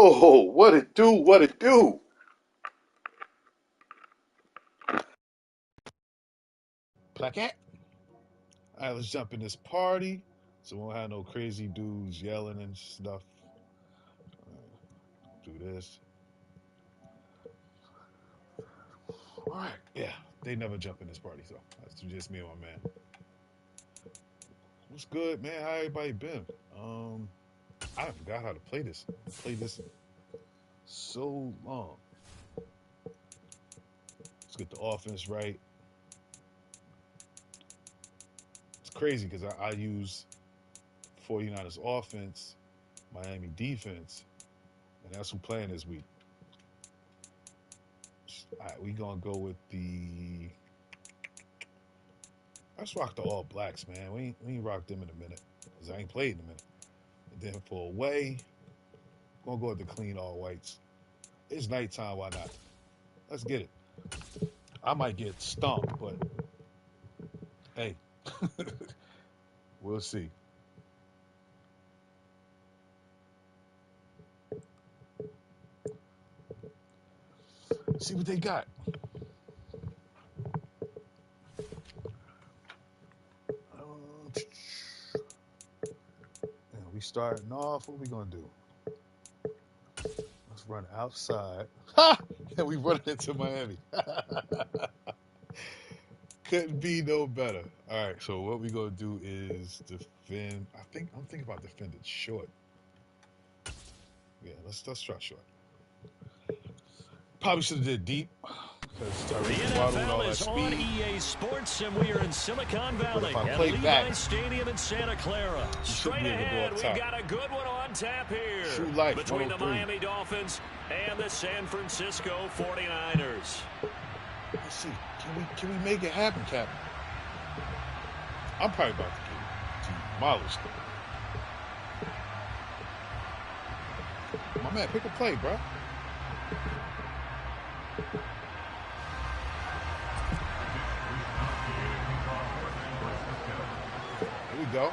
Yo, what it do? What it do? Plaquette. All right, let's jump in this party. So we won't have no crazy dudes yelling and stuff. Do this. All right, yeah. They never jump in this party, so that's just me and my man. What's good, man? How everybody been? Um, I forgot how to play this. I played this so long. Let's get the offense right. It's crazy because I use 49ers offense, Miami defense, and that's who playing this week. All right, we gonna go with the. Let's rock the All Blacks, man. We ain't rocked them in a minute because I ain't played in a minute. And then for away, gonna go with the clean all whites. It's nighttime, why not? Let's get it. I might get stumped, but hey, we'll see. See what they got. And we starting off. What we gonna do? Let's run outside. Ha! And we run into Miami. Couldn't be no better. All right, so what we gonna do is defend. I'm thinking about defending short. Yeah, let's try short. Probably should have did deep because The Tyrese Waddle with all NFL that is on speed. EA Sports, and we are in Silicon But Valley if I at play back, Levi's Stadium in Santa Clara. you should Straight be able to go ahead, up we've top. got a good one on tap here Shoot life, between the 103. Miami Dolphins and the San Francisco 49ers. Let's see. Can we make it happen, Captain? I'm probably about to get demolished. My man, pick a play, bro. Here we go.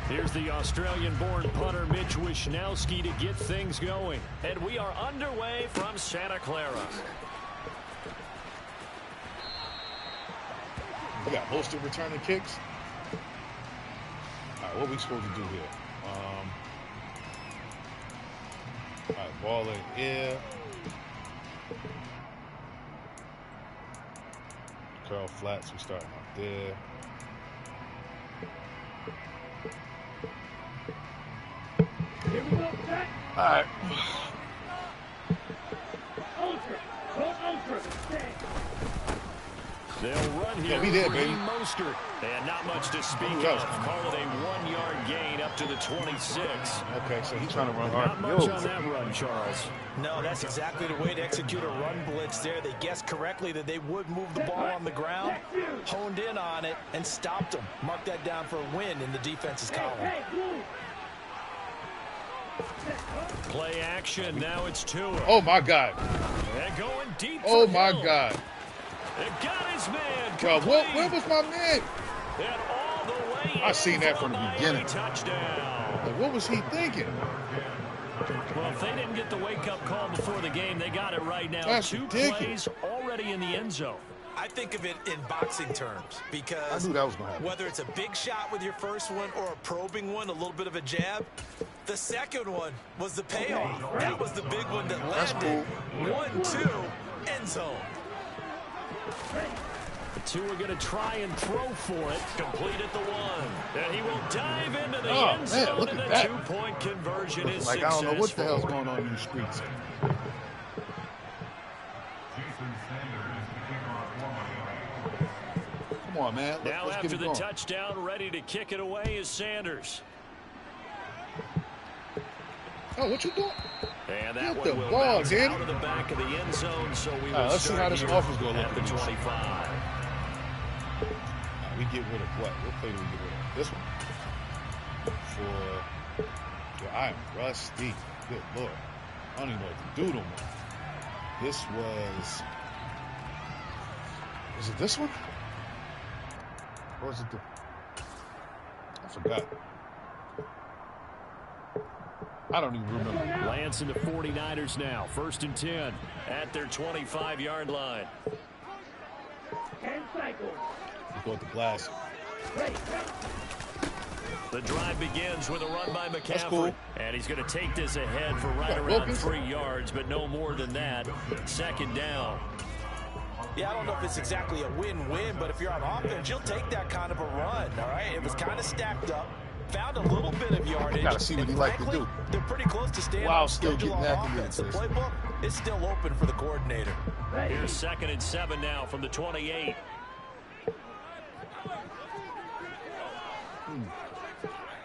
Here's the Australian-born punter Mitch Wishnowsky to get things going. And we are underway from Santa Clara. We got Holster returning kicks. All right, what we supposed to do here? All right, ball in air. Curl flats, we starting out there. Here we go, set. All right. Ultra, stay. They'll run here. Yeah, we did, baby. Mostert. And not much to speak Ooh, that of. was cool. Call it a 1-yard gain up to the 26. Okay, so he's trying to run Not hard. much on that run, Charles. No, that's exactly the way to execute a run blitz there. They guessed correctly that they would move the ball on the ground, honed in on it, and stopped them. Mark that down for a win in the defense's column. Play action. Now it's Tua. Oh, my God. And going deep. Oh, for my Hill. God. It got his man. Bro, Complete. where was my man? And all the way I seen that for from the Miami beginning. Touchdown. Like, what was he thinking? Well, if they didn't get the wake-up call before the game, they got it right now. That's 2 ridiculous. plays already in the end zone. I think of it in boxing terms I because knew that was going to happen. whether it's a big shot with your first one or a probing one, a little bit of a jab, the second one was the payoff. That was the big one that That's landed. cool. 1-2, end zone. The two are going to try and throw for it. Complete at the 1. And he will dive into the Oh, end man, zone, look and at the that. 2-point conversion is Like, I don't know what the hell's successful. going on in these streets. Come on, man. Now Let's after get it the going. touchdown, ready to kick it away is Sanders. Oh, what you doing? And that Get one the will ball, bounce Danny. out of the back of the end zone, so we will All right, let's see start how this here offense gonna look at the in this. 25. We get rid of what? What play do we get rid of? This one. I am rusty. Good Lord. I don't even know what to do no more. This was it this one? Or was it the I forgot. I don't even remember. Lance and the 49ers now. 1st and 10 at their 25-yard line. 10 cycles. We go with the blast. The drive begins with a run by McCaffrey. Cool. And he's going to take this ahead for right around 3 yards, but no more than that. 2nd down. Yeah, I don't know if it's exactly a win-win, but if you're on offense, you'll take that kind of a run, all right? It was kind of stacked up. Found a little bit of yardage. Gotta see what he like to do. They're pretty close to staying Wow, on still schedule getting on after me. offense. The playbook is still open for the coordinator. Here's 2nd and 7 now from the 28.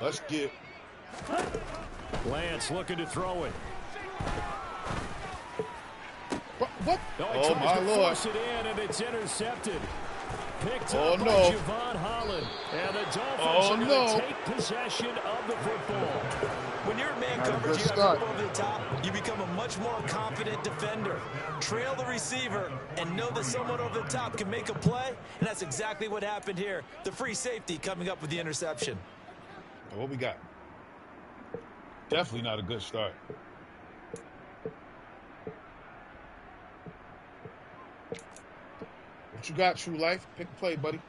Let's get. Lance looking to throw it. What? Oh, my Lord. Force it in, and it's intercepted. Picked Oh, up by no. Javon Holland. And the Dolphins Oh, are going no. to take possession of the football. When you're in man Not a coverage, good you have start. up over the top, you become a much more confident defender. Trail the receiver and know that someone over the top can make a play, and that's exactly what happened here. The free safety coming up with the interception. What we got? Definitely not a good start. What you got, True Life? Pick a play, buddy.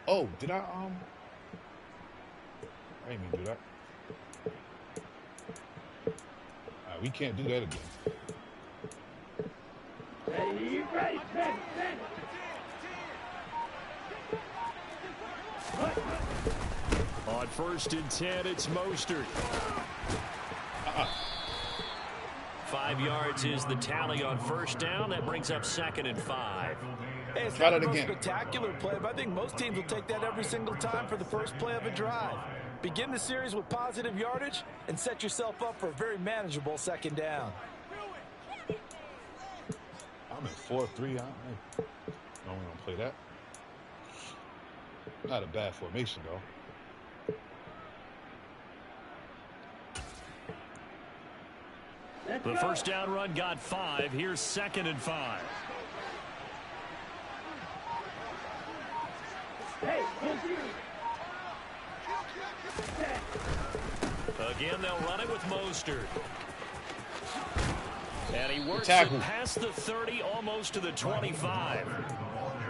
Oh, did I didn't mean to do that. All right, we can't do that again. Ready, ready, ready, ready. On 1st and 10, it's Mostert. 5 yards is the tally on 1st down. That brings up 2nd and 5. Hey, it's Try not that the most again. spectacular play, but I think most teams will take that every single time for the first play of a drive. Begin the series with positive yardage and set yourself up for a very manageable 2nd down. I'm in 4-3. I don't want to play that. Not a bad formation, though. The 1st down run got 5. Here's 2nd and 5. Hey, continue. Again, they'll run it with Mostert. And he works Tackle. it past the 30, almost to the 25.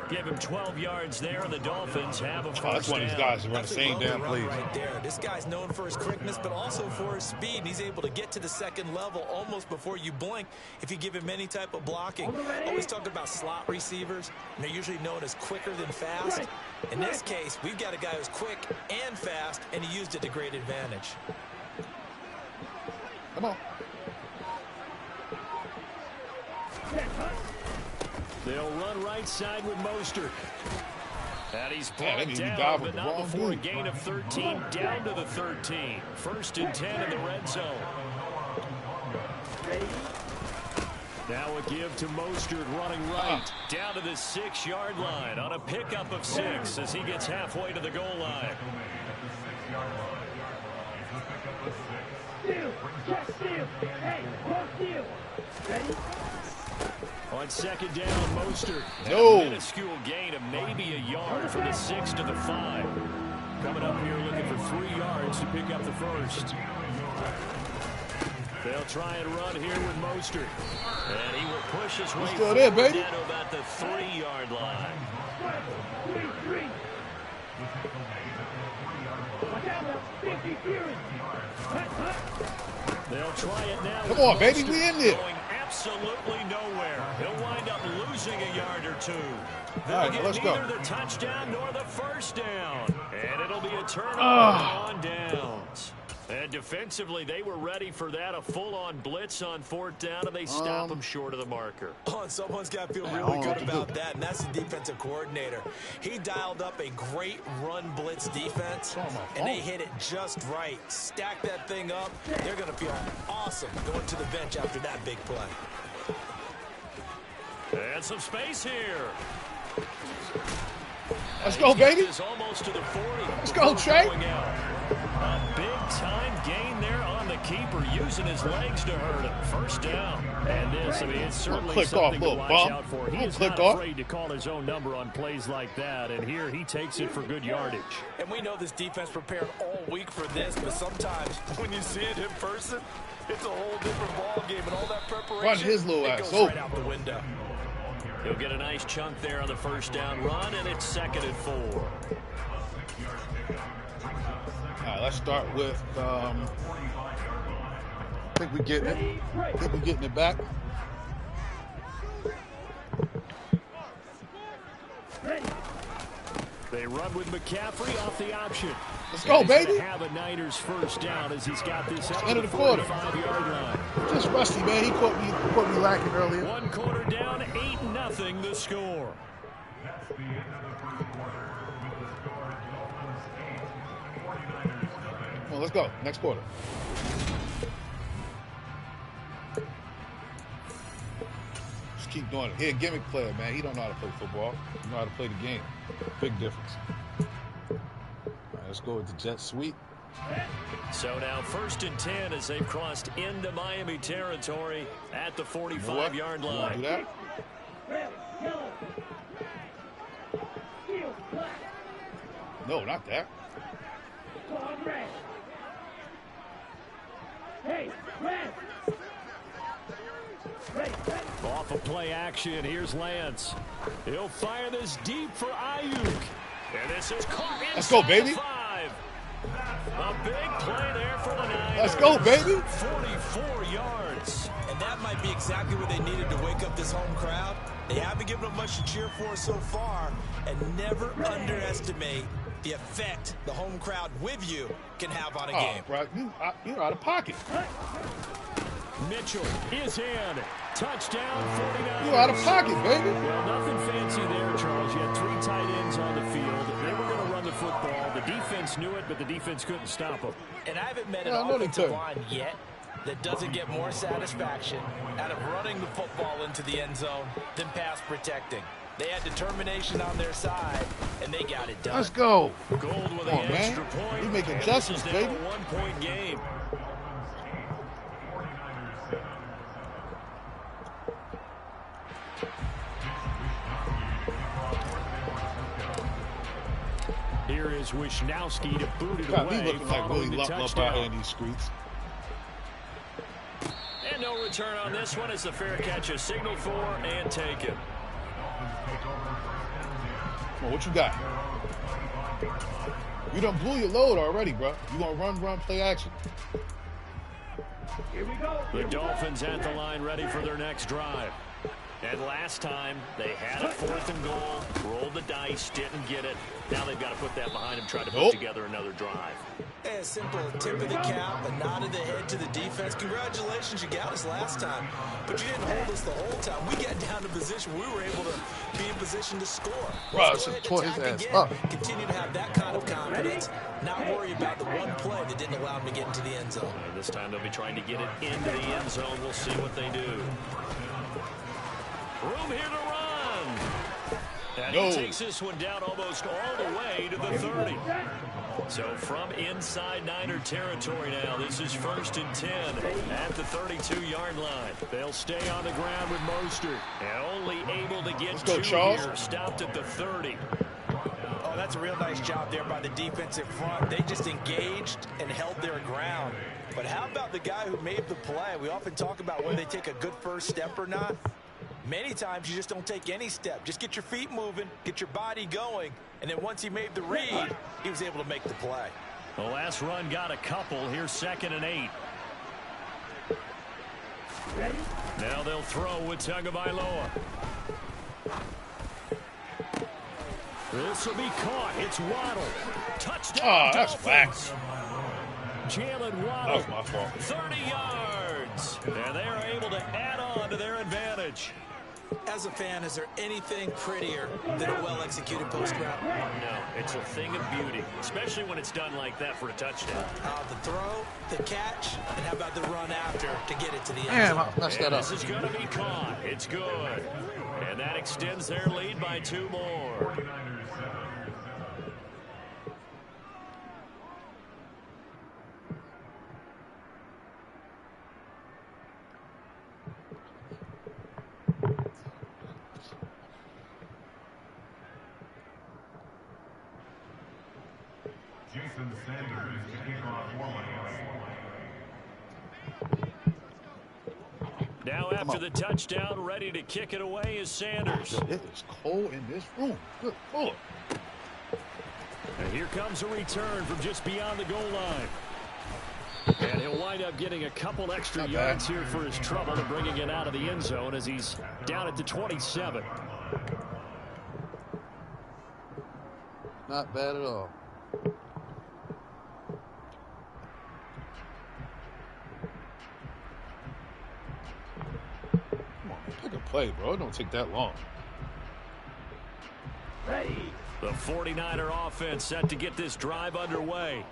Give him 12 yards there, and the Dolphins have a 1st down. That's one of these guys who run the same damn plays. Right there. This guy's known for his quickness, but also for his speed. And he's able to get to the 2nd level almost before you blink if you give him any type of blocking. Always talk about slot receivers, and they're usually known as quicker than fast. In this case, we've got a guy who's quick and fast, and he used it to great advantage. Come on. They'll run right side with Mostert. And he's brought he down, dived but with the not wrong before a dude. gain of 13, down to the 13. 1st and 10 in the red zone. Now a give to Mostert running right, down to the 6-yard line on a pickup of 6 as he gets halfway to the goal line. Steal, check steal. Hey, go steal. Ready? On 2nd down, Mostert. No. A minuscule gain of maybe a yard from the 6 to the 5. Coming up here looking for 3 yards to pick up the 1st. They'll try and run here with Mostert. And he will push his way still there, forward baby. down to about the 3-yard line. 3-3. Watch out, 50 Fury. They'll try it now. Come with on, baby, Mostert we in there. Going absolutely nowhere. He'll wind up losing a yard or 2. They'll All right, get let's go. neither the touchdown nor the 1st down. And it'll be a turnover on downs. And defensively, they were ready for that, a full-on blitz on 4th down, and they stop them short of the marker. Oh, and someone's got to feel I really don't know good what to about do. that, and that's the defensive coordinator. He dialed up a great run blitz defense, on my and they phone. hit it just right. Stack that thing up. They're going to feel awesome going to the bench after that big play. And some space here. Let's go, baby. Is almost to the 40. Let's go, Trey. A big-time gain there on the keeper, using his legs to hurt him. First down. And this, I mean, it's certainly something to watch out for. He is not afraid to call his own number on plays like that. And here he takes it for good yardage. And we know this defense prepared all week for this, but sometimes when you see it in person, it's a whole different ball game, and all that preparation, run his little it ass goes right out the window. He'll get a nice chunk there on the first down run, and it's 2nd and 4. All right, let's start with, I think we're getting it. I think we're getting it back. They run with McCaffrey off the option. Let's go, baby. Have a Niners first down as he's got this up end to of the the quarter. 45-yard line. Just Rusty, man. He caught me lacking earlier. 1 quarter down, 8-0 the score. Well, let's go. Next quarter. Just keep doing it. He a gimmick player, man. He don't know how to play football. He know how to play the game. Big difference. All right, let's go with the jet sweep. So now 1st and 10 as they've crossed into Miami territory at the 45-yard line. Do that. No, not that. Off of play action, here's Lance. He'll fire this deep for Ayuk. And this is caught inside. Let's go, baby. 5. A big play there for the Niners. Let's go, baby. 44 yards. And that might be exactly what they needed to wake up this home crowd. They haven't given them much to cheer for so far, and never underestimate the effect the home crowd with you can have on a game. Bro, you're out of pocket. Mitchell is in. Touchdown, 49. You're out of pocket, baby. Well, nothing fancy there, Charles. You had 3 tight ends on the field. They were going to run the football. The defense knew it, but the defense couldn't stop them. And I haven't met an offensive line yet that doesn't get more satisfaction out of running the football into the end zone than pass protecting. They had determination on their side, and they got it done. Let's go. Gold with an extra point. You make adjustments, baby. A 1-point game. Here is Wisnowski to boot it away. He looking like really lump up out here in these streets. And no return on this one as the fair catch is signaled for and taken. Come on, what you got? You done blew your load already, bro. You gonna run, play action. Here we go. The Dolphins at the line ready for their next drive. And last time, they had a 4th and goal, rolled the dice, didn't get it. Now they've got to put that behind them, try to put together another drive. A simple tip of the cap, a nod of the head to the defense. Congratulations, you got us last time. But you didn't hold us the whole time. We got down to position. We were able to be in position to score. Let's go ahead and tore his ass up. Continue to have that kind of confidence. Not worry about the one play that didn't allow them to get into the end zone. And this time they'll be trying to get it into the end zone. We'll see what they do. Room here to run. And he takes this one down almost all the way to the 30. So from inside Niner territory now, this is 1st and 10 at the 32-yard line. They'll stay on the ground with Mostert. And only able to get 2 here, stopped at the 30. Oh, that's a real nice job there by the defensive front. They just engaged and held their ground. But how about the guy who made the play? We often talk about whether they take a good first step or not. Many times you just don't take any step. Just get your feet moving, get your body going, and then once he made the read, he was able to make the play. The last run got a couple. Here's 2nd and 8. Now they'll throw with Tagovailoa. This will be caught. It's Waddle. Touchdown. Oh, that's Dolphins. facts. Jalen Waddle. That was my fault. 30 yards. And they are able to add on to their advantage. As a fan, is there anything prettier than a well-executed post route? No, it's a thing of beauty, especially when it's done like that for a touchdown. The throw, the catch, and how about the run after to get it to the end Damn, zone? I messed that up. This is going to be caught. It's good. And that extends their lead by 2 more. Now after the touchdown, ready to kick it away is Sanders. It is cold in this room. Good Lord. And here comes a return from just beyond the goal line. And he'll wind up getting a couple extra yards here for his trouble and bringing it out of the end zone as he's down at the 27. Not bad at all. Come on, pick a play, bro. It don't take that long. Ready. The 49er offense set to get this drive underway.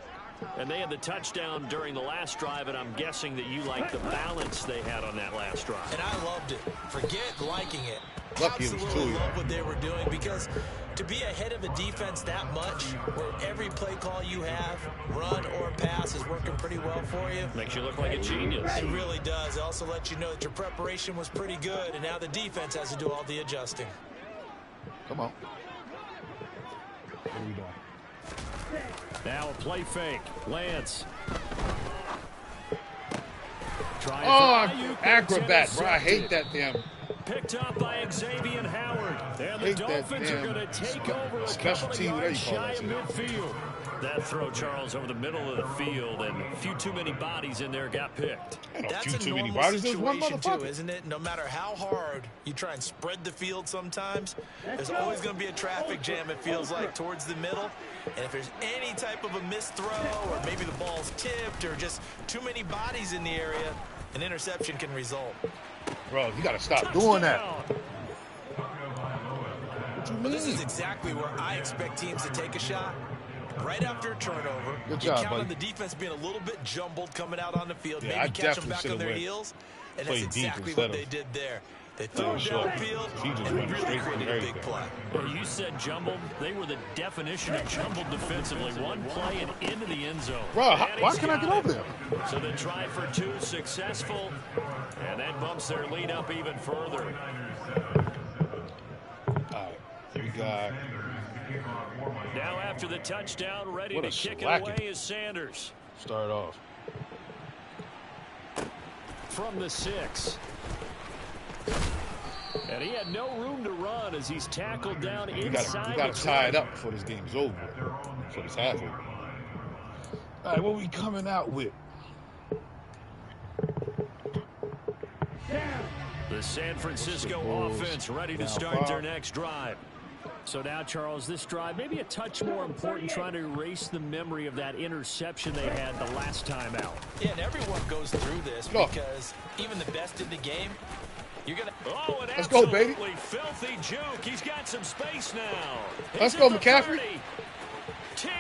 And they had the touchdown during the last drive, and I'm guessing that you like the balance they had on that last drive. And I loved it. Forget liking it. Lucky it was Absolutely two. love what they were doing, because to be ahead of a defense that much, where every play call you have, run or pass, is working pretty well for you. Makes you look like a genius. It really does. It also lets you know that your preparation was pretty good, and now the defense has to do all the adjusting. Come on. What are we doing? Now a play fake. Lance. Oh, acrobat, bro. I hate that damn. Picked up by Xavier Howard. And the Dolphins are going to take over a special couple team, of whatever yards you call shy of that shit. midfield. That throw, Charles, over the middle of the field, and a few too many bodies in there got picked. That's a too many normal bodies. There's one situation, too, motherfucker. isn't it? No matter how hard you try and spread the field sometimes, there's always going to be a traffic jam, it feels like, towards the middle. And if there's any type of a missed throw, or maybe the ball's tipped, or just too many bodies in the area, an interception can result. Bro, you got to stop doing that. Well, this is exactly where I expect teams to take a shot. Right after a turnover, Good you job, count on buddy. the defense being a little bit jumbled coming out on the field, Yeah, I maybe catch them definitely back on should've their went heels, and play that's deep exactly instead what they of did there. They threw it short. downfield He just and went really straight for created a big everything. play. Well, you said jumbled. They were the definition of jumbled defensively. One play and into the end zone. Bro, And why he's can't I got get over it. there? So the try for two successful, and that bumps their lead up even further. All right, we got. Now after the touchdown, ready What to a kick it shellacking. away is Sanders. Start off. From the 6. And he had no room to run as he's tackled down We inside got the to tie it 20. up before this game is over. Before this half over. All right, what we coming out with? The San Francisco Bulls offense ready to down start 5. their next drive. So now, Charles, this drive maybe a touch more important, trying to erase the memory of that interception they had the last time out. Yeah, and everyone goes through this Go. because even the best in the game, you're going to... Oh, an Let's go, baby. absolutely filthy juke. He's got some space now. Let's He's go, at the McCaffrey. 30, 10,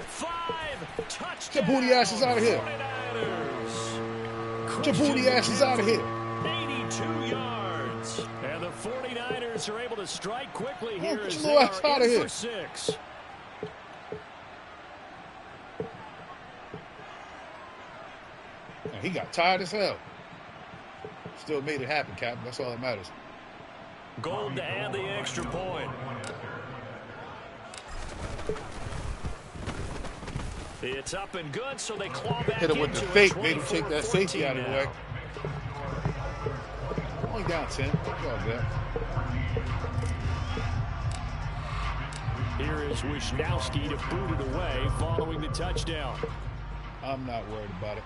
5, touchdown. Get your booty asses out of here. 49ers. Get your booty asses out of here. 82 yards. And the 49ers are able to strike quickly here get as your they little ass are outta in here. for 6. And he got tired as hell. Still made it happen, Captain. That's all that matters. Gold to add the extra point. It's up and good, so they claw back Hit him with into the it. fake, made him take that 24-14 safety out of the now. way. Only down 10. Good job, Zach. Here is Wisnowski to boot it away following the touchdown. I'm not worried about it.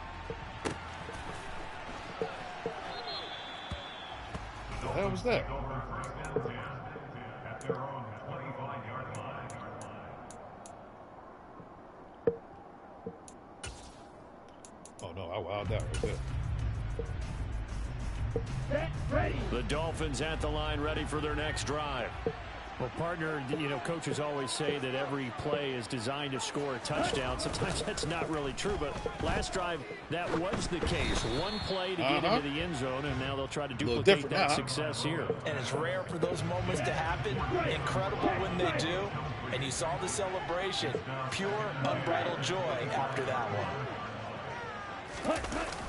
What the hell was that? Oh no, I wowed out right there. Set, ready. The Dolphins at the line, ready for their next drive. Well, partner, you know, coaches always say that every play is designed to score a touchdown. Sometimes that's not really true, but last drive, that was the case. One play to get into the end zone, and now they'll try to duplicate different that now, huh? success here. And it's rare for those moments to happen. Incredible when they do. And you saw the celebration. Pure, unbridled joy after that one.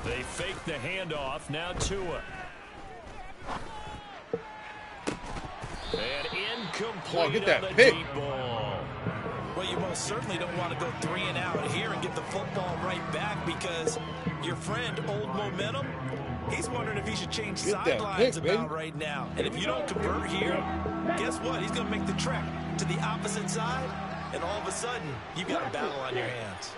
They fake the handoff. Now Tua. And incomplete Oh, get that on the pick. deep ball. Well, you most certainly don't want to go 3 and out here and get the football right back because your friend, Old Momentum, he's wondering if he should change sidelines about right now. And if you don't convert here, guess what? He's going to make the trek to the opposite side, and all of a sudden, you've got a battle on your hands.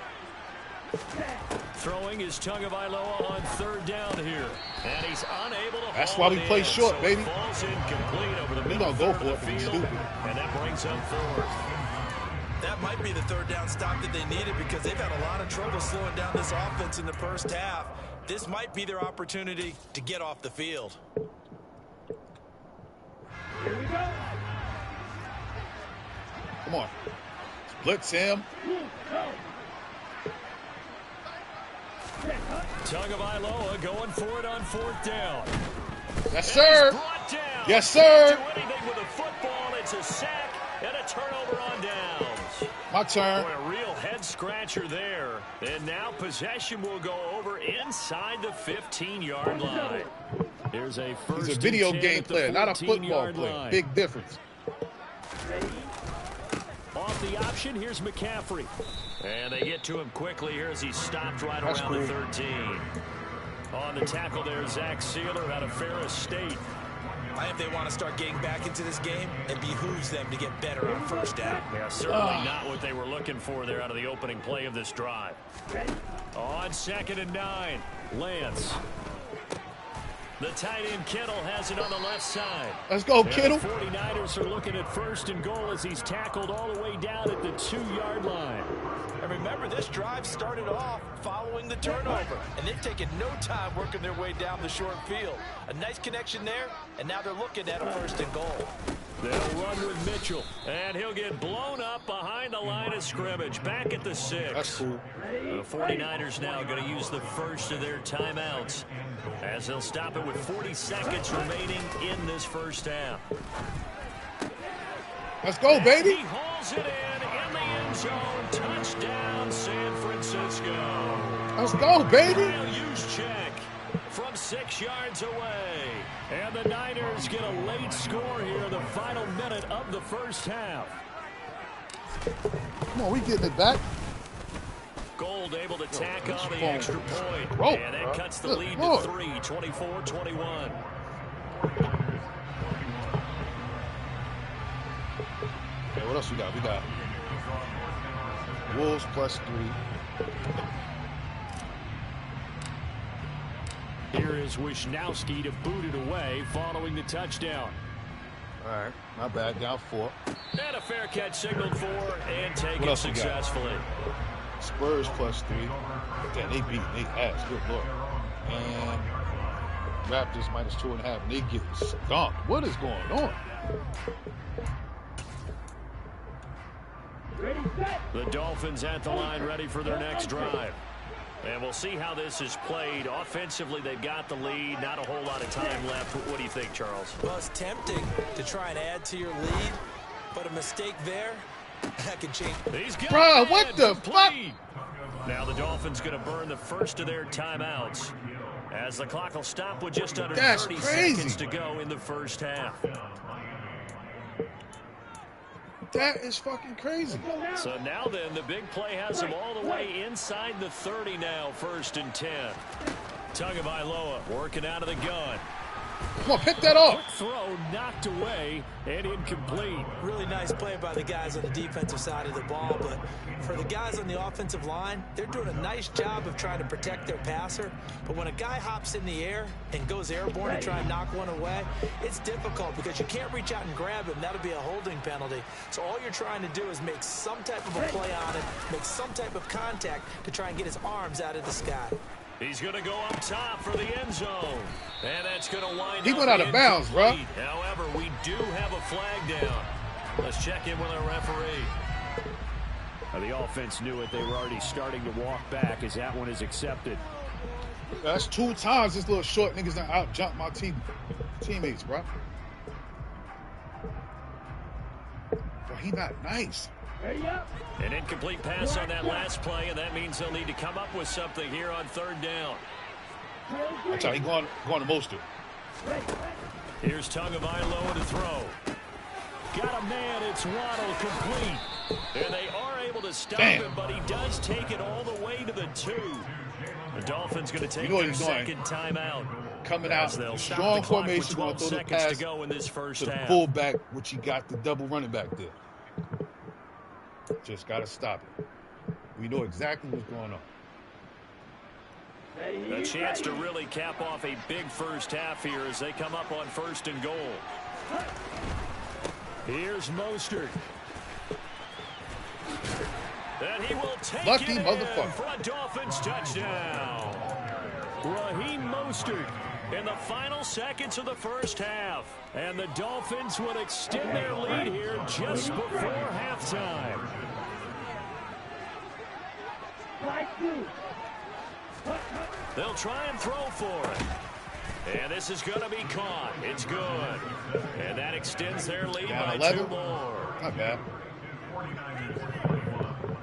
Throwing is Tagovailoa on 3rd down here. And he's unable to That's why we play short, so baby. Falls incomplete over the middle go third for of the it, field, stupid. and that brings up 4th. That might be the 3rd down stop that they needed because they've had a lot of trouble slowing down this offense in the first half. This might be their opportunity to get off the field. Here we go. Come on. Blitz him. Tagovailoa going for it on 4th down. Yes, sir. Down. Yes, sir. Can't do anything with the football. It's a sack and a turnover on downs. My turn. Boy, a real head scratcher there. And now possession will go over inside the 15-yard line. Here's a first. He's a video game player, not a football player. Line. Big difference. Off the option, here's McCaffrey. And they get to him quickly here as he's stopped right around the 13. On the tackle there, Zach Sealer out of Ferris State. I think they want to start getting back into this game and behooves them to get better on 1st down. Yeah, certainly not what they were looking for there out of the opening play of this drive. On 2nd and 9, Lance. The tight end Kittle has it on the left side. Let's go, Kittle. The 49ers are looking at 1st and goal as he's tackled all the way down at the 2-yard line. And remember, this drive started off following the turnover, and they've taken no time working their way down the short field. A nice connection there, and now they're looking at a 1st and goal. They'll run with Mitchell, and he'll get blown up behind the line of scrimmage, back at the 6. That's cool. The 49ers now going to use the first of their timeouts as they'll stop it with 40 seconds remaining in this first half. Let's go, baby. He hauls it in the end zone. Touchdown, San Francisco. Let's go, baby. Use check from 6 yards away. And the Niners get a late score here in the final minute of the first half. Come on, we getting it back. Gold able to tack on the extra point. And that cuts the lead to 3, 24-21. Okay, what else we got? We got Wolves +3. Here is Wisnowski to boot it away following the touchdown. All right, not bad. Down 4. And a fair catch signaled for and taken successfully. Spurs +3. Damn, they beat. They ass. Good Lord. And Raptors -2.5. They get skunked. What is going on? The Dolphins at the line ready for their next drive. And we'll see how this is played. Offensively, they've got the lead. Not a whole lot of time left. What do you think, Charles? Well, it's tempting to try and add to your lead, but a mistake there, that can change. Bro, what the fuck? Now the Dolphins going to burn the first of their timeouts as the clock will stop with just under 30 seconds to go in the first half. That is fucking crazy. So now then, the big play has them all the way inside the 30 now, 1st and 10. Tagovailoa working out of the gun. Come on, pick that off. Quick throw knocked away and incomplete. Really nice play by the guys on the defensive side of the ball, but for the guys on the offensive line, they're doing a nice job of trying to protect their passer. But when a guy hops in the air and goes airborne to try and knock one away, it's difficult because you can't reach out and grab him. That'll be a holding penalty. So all you're trying to do is make some type of a play on it, make some type of contact to try and get his arms out of the sky. He's going to go up top for the end zone. And that's going to wind up. He went out of bounds, bro. However, we do have a flag down. Let's check in with our referee. The offense knew it. They were already starting to walk back as that one is accepted. That's 2 times this little short niggas done out jump my teammates, bro. Bro, he not nice. An incomplete pass on that last play, and that means they'll need to come up with something here on 3rd down. Watch out, he going to Mostert. Here's Tagovailoa to throw. Got a man, it's Waddle complete. And they are able to stop him, but he does take it all the way to the 2. The Dolphins going to take their second timeout. Coming out, strong formation, going to throw the pass to go in this first to the half. fullback, which he got the double running back there. Just got to stop it. We know exactly what's going on. A chance to really cap off a big first half here as they come up on 1st and goal. Here's Mostert. And he will take Lucky it motherfucker. for a Dolphins touchdown. Raheem Mostert in the final seconds of the first half. And the Dolphins would extend their lead here just before halftime. They'll try and throw for it. And this is going to be caught. It's good. And that extends their lead by 2 more. Not bad.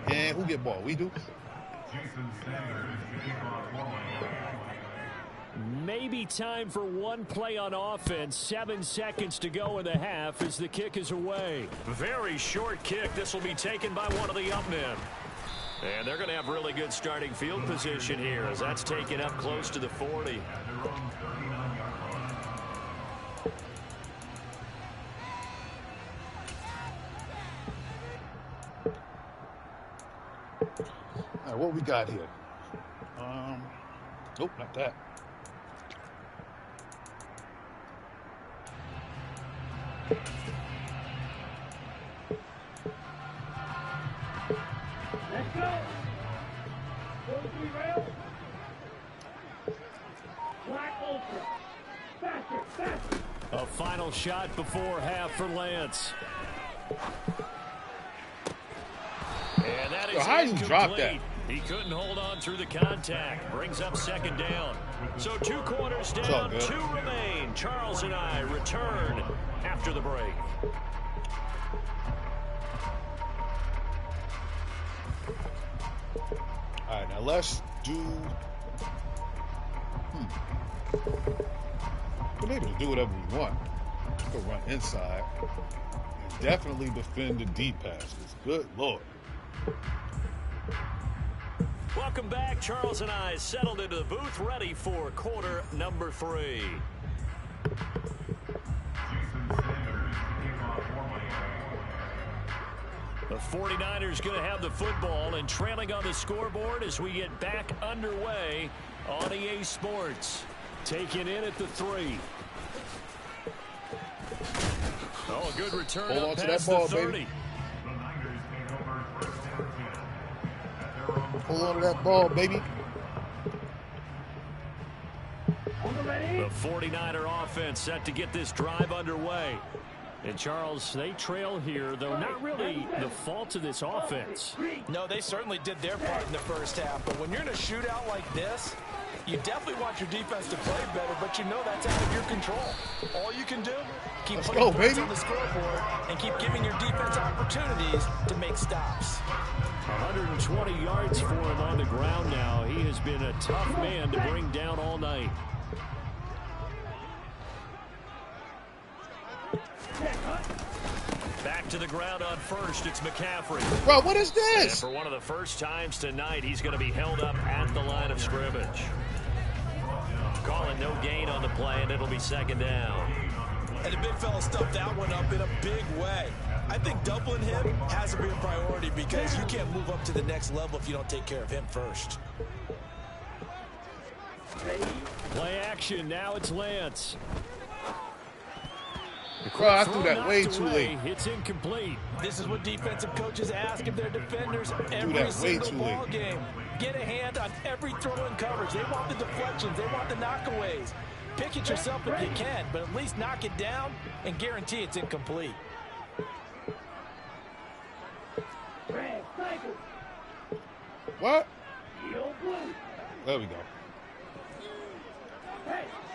And who get ball? We do? Maybe time for one play on offense. 7 seconds to go in the half as the kick is away. Very short kick. This will be taken by one of the up men. And they're going to have really good starting field position here as that's taken up close to the 40. All right, what we got here? Nope, not that. Let's go. Go to the rail. Black ultra. Faster, faster. A final shot before half for Lance. And that is how you drop that? He couldn't hold on through the contact. Brings up 2nd down. So 2 quarters down, 2 remain. Charles and I return after the break. All right, now let's do... We're able to do whatever we want. We can run inside. And definitely defend the deep passes. Good Lord. Welcome back. Charles and I settled into the booth, ready for quarter number 3. The 49ers going to have the football and trailing on the scoreboard as we get back underway on EA Sports. Taken in at the 3. Oh, a good return. Hold on to that ball, baby. Hold on to that ball, baby. The 49er offense set to get this drive underway. And, Charles, they trail here, though not really the fault of this offense. No, they certainly did their part in the first half. But when you're in a shootout like this, you definitely want your defense to play better, but you know that's out of your control. All you can do, keep putting points on the scoreboard and keep giving your defense opportunities to make stops. 120 yards for him on the ground now. He has been a tough man to bring down all night. Back to the ground on first. It's McCaffrey. Bro, what is this? And for one of the first times tonight, he's going to be held up at the line of scrimmage. Calling no gain on the play, and it'll be 2nd down. And the big fella stuffed that one up in a big way. I think doubling him has to be a priority because you can't move up to the next level if you don't take care of him first. Play action. Now it's Lance. Bro, I threw that way too late. It's incomplete. This is what defensive coaches ask of their defenders every single ball game. Get a hand on every throw and coverage. They want the deflections. They want the knockaways. Pick it yourself if you can, but at least knock it down and guarantee it's incomplete. What? There we go.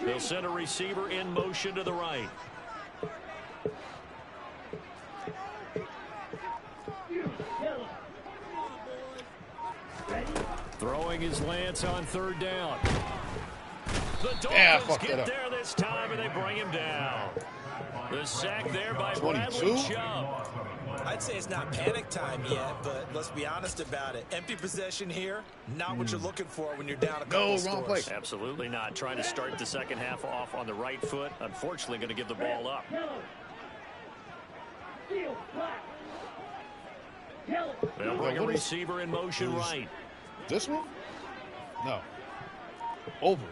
They'll send a receiver in motion to the right. Throwing his Lance on 3rd down. The Dolphins get there this time, and they bring him down. The sack there by 22? Bradley Chubb. I'd say it's not panic time yet, but let's be honest about it. Empty possession here, not what you're looking for when you're down a couple wrong play. Absolutely not. Trying to start the second half off on the right foot. Unfortunately, going to give the ball up. They'll bring a receiver in motion right. This one? No. Over.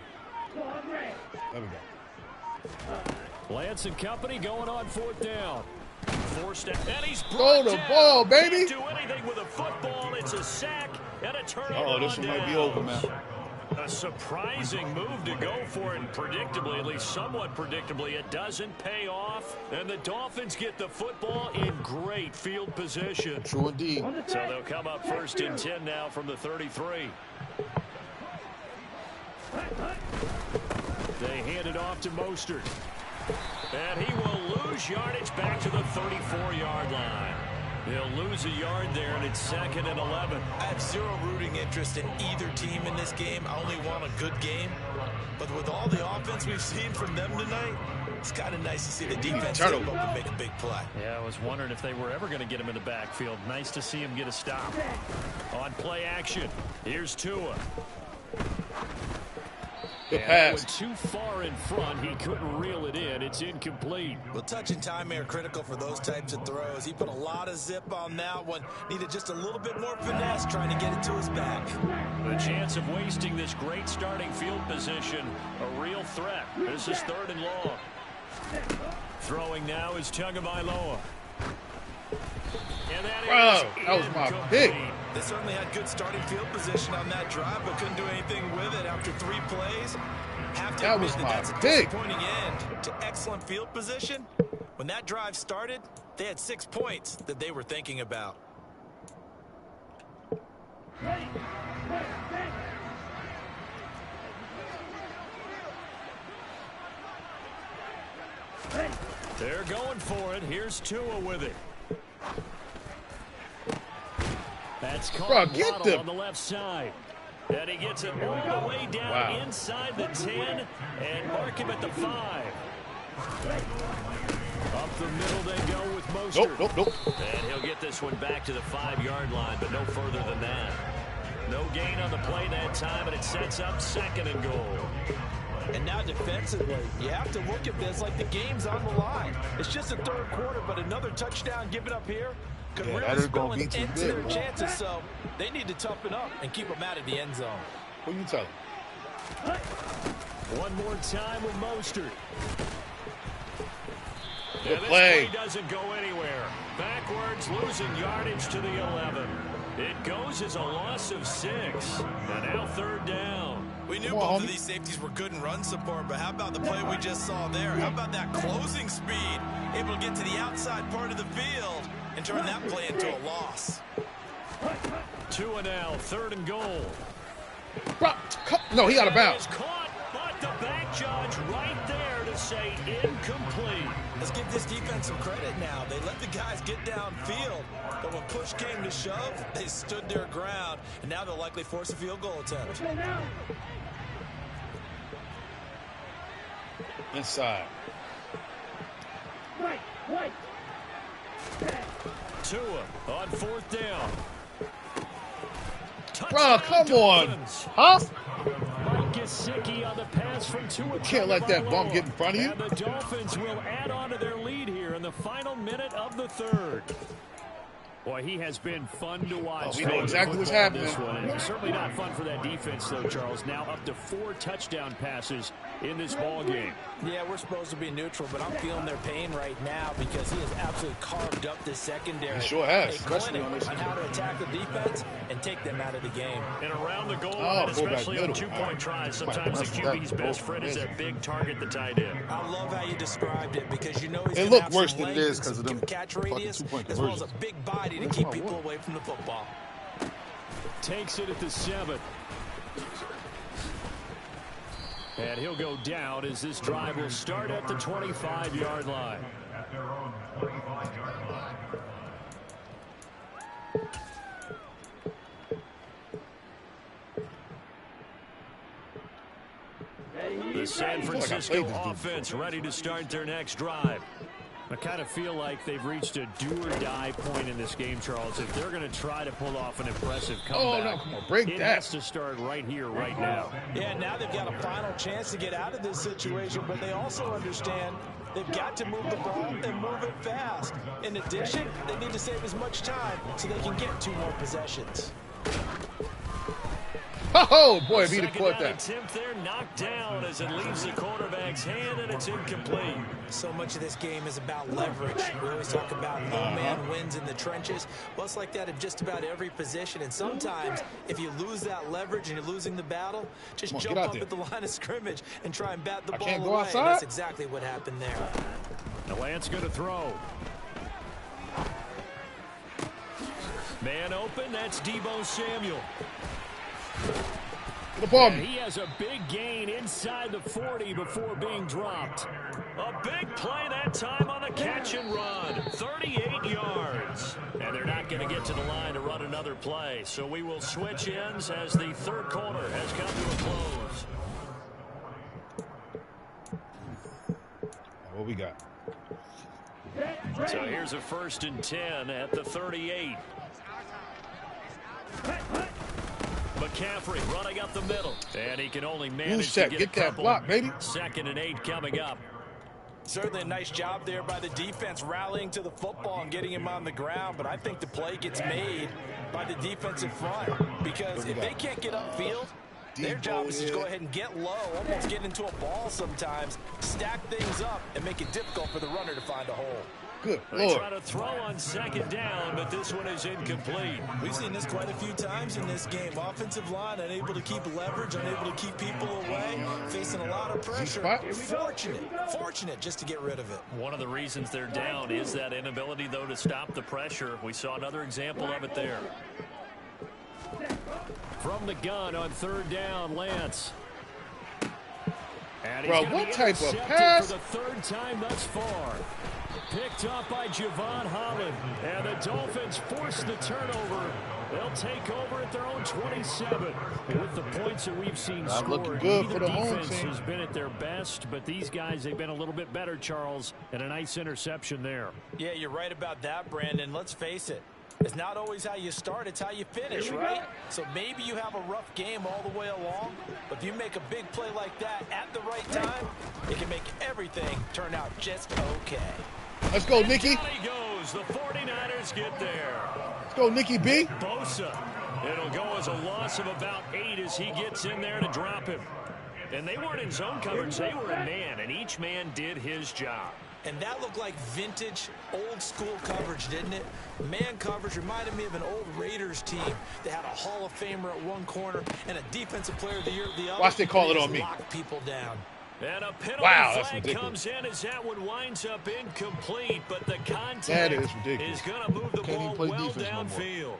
There we go. Lance and company going on 4th down. Forced out, and he's throw the ball, baby. Can't do anything with a football. It's a sack and a turnover. Oh, this one might be over, man. A surprising move to go for it, and predictably, at least somewhat predictably, it doesn't pay off. And the Dolphins get the football in great field position. True indeed. So they'll come up 1st and 10 now from the 33. They hand it off to Mostert. And he will lose yardage back to the 34-yard line. He'll lose a yard there, and it's 2nd and 11. I have zero rooting interest in either team in this game. I only want a good game. But with all the offense we've seen from them tonight, it's kind of nice to see the defense step up and make a big play. Yeah, I was wondering if they were ever going to get him in the backfield. Nice to see him get a stop. On play action, here's Tua. Good pass. Went too far in front. He couldn't reel it in. It's incomplete. Well, touch and timing are critical for those types of throws. He put a lot of zip on that one. Needed just a little bit more finesse trying to get it to his back. The chance of wasting this great starting field position, a real threat. This is 3rd and long. Throwing now is Tagovailoa. And that was my pick. They certainly had good starting field position on that drive, but couldn't do anything with it after 3 plays. Have to admit that's a disappointing end to excellent field position. When that drive started, they had 6 points that they were thinking about. They're going for it. Here's Tua with it. That's caught Waddle on the left side. And he gets it all the way down inside the 10 and mark him at the 5. Up the middle they go with Mostert. Nope. And he'll get this one back to the 5-yard line, but no further than that. No gain on the play that time, and it sets up 2nd and goal. And now defensively, you have to look at this like the game's on the line. It's just the 3rd quarter, but another touchdown given up here could really spell an end to their chances, so they need to toughen up and keep them out of the end zone. Who you telling? One more time with Mostert. Good this play. Doesn't go anywhere. Backwards, losing yardage to the 11. It goes as a loss of 6. And now 3rd down. We knew both of these safeties were good in run support, but how about the play we just saw there? How about that closing speed? Able to get to the outside part of the field and turn that play into a loss. Tua now, 3rd and goal. No, he out of bounds. Caught, but the back judge right there to say incomplete. Let's give this defense some credit now. They let the guys get downfield, but when push came to shove, they stood their ground, and now they'll likely force a field goal attempt. Inside. Tua on 4th down. Bro, come on. Huh? Mike Gesicki on the pass from Tua. Can't let that bump get in front of you. And the Dolphins will add on to their lead here in the final minute of the 3rd. Boy, he has been fun to watch. We know exactly what's happening. This one. And certainly not fun for that defense, though, Charles. Now up to 4 touchdown passes in this ball game. Yeah, we're supposed to be neutral, but I'm feeling their pain right now because he has absolutely carved up the secondary. He sure has, A especially clinic on how to attack the defense and take them out of the game. And around the goal line, especially on 2-point tries, sometimes the QB's best friend is that big target, the tight end. I love how you described it because you know he's it going to looked have worse some than it length is because of them catch radius, 2-point as well as conversions. a big body to keep people away from the football. Takes it at the 7. And he'll go down as this drive will start at the 25-yard line. The San Francisco offense ready to start their next drive. I kind of feel like they've reached a do-or-die point in this game, Charles. If they're going to try to pull off an impressive comeback, come on, break it that. has to start right here, right now. Yeah, now they've got a final chance to get out of this situation, but they also understand they've got to move the ball and move it fast. In addition, they need to save as much time so they can get 2 more possessions. Oh, boy, if he'd have caught that. Attempt there, knocked down as it leaves the quarterback's hand, and it's incomplete. So much of this game is about leverage. We always talk about no man wins in the trenches. Well, it's like that in just about every position. And sometimes, if you lose that leverage and you're losing the battle, just jump up at the line of scrimmage and try and bat the ball away. And that's exactly what happened there. The Lance going to throw. Man open, that's Deebo Samuel. He has a big gain inside the 40 before being dropped. A big play that time on the catch and run. 38 yards. And they're not going to get to the line to run another play. So we will switch ends as the third quarter has come to a close. What we got? So here's a 1st and 10 at the 38. McCaffrey running up the middle, and he can only manage to get that block, baby. 2nd and 8 coming up. Certainly a nice job there by the defense rallying to the football and getting him on the ground, but I think the play gets made by the defensive front because if they can't get upfield, their job is to go ahead and get low, almost get into a ball sometimes, stack things up, and make it difficult for the runner to find a hole. Good They Lord. try to throw on 2nd down, but this one is incomplete. We've seen this quite a few times in this game. Offensive line unable to keep leverage, unable to keep people away, facing a lot of pressure. Fortunate just to get rid of it. One of the reasons they're down is that inability, though, to stop the pressure. We saw another example of it there. From the gun on 3rd down, Lance. And Bro, what type of pass? For the 3rd time thus far. Picked up by Javon Holland. And the Dolphins force the turnover. They'll take over at their own 27. With the points that we've seen Not scored, looking good for the defense home team. has been at their best, but these guys, they've been a little bit better, Charles, and a nice interception there. Yeah, you're right about that, Brandon. Let's face it. It's not always how you start, it's how you finish, right? So maybe you have a rough game all the way along, but if you make a big play like that at the right time, it can make everything turn out just okay. Let's go, Nicky. Down he goes. The 49ers get there. Let's go, Nicky B. Bosa. It'll go as a loss of about 8 as he gets in there to drop him. And they weren't in zone coverage. They were in man, and each man did his job. And that looked like vintage, old-school coverage, didn't it? Man coverage reminded me of an old Raiders team that had a Hall of Famer at one corner and a Defensive Player of the Year at the other. Watch they call it on me. Lock people down. And a penalty flag comes in as that one winds up incomplete, but the contact is going to move the ball well downfield.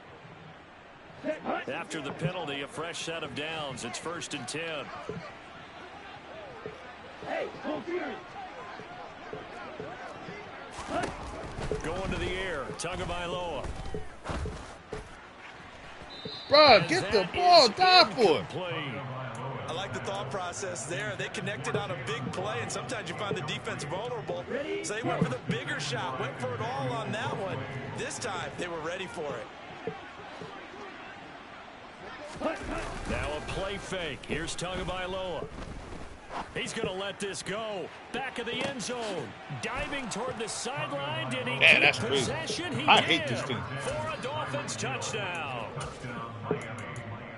After the penalty, a fresh set of downs. It's 1st and 10. Going to the air, Tagovailoa. Bro, get the ball down for it. I like the thought process there. They connected on a big play, and sometimes you find the defense vulnerable. So they went for the bigger shot, went for it all on that one. This time, they were ready for it. Now a play fake. Here's Tagovailoa. He's going to let this go. Back of the end zone. Diving toward the sideline. Did he keep possession? He did. hate this team. For a Dolphins touchdown.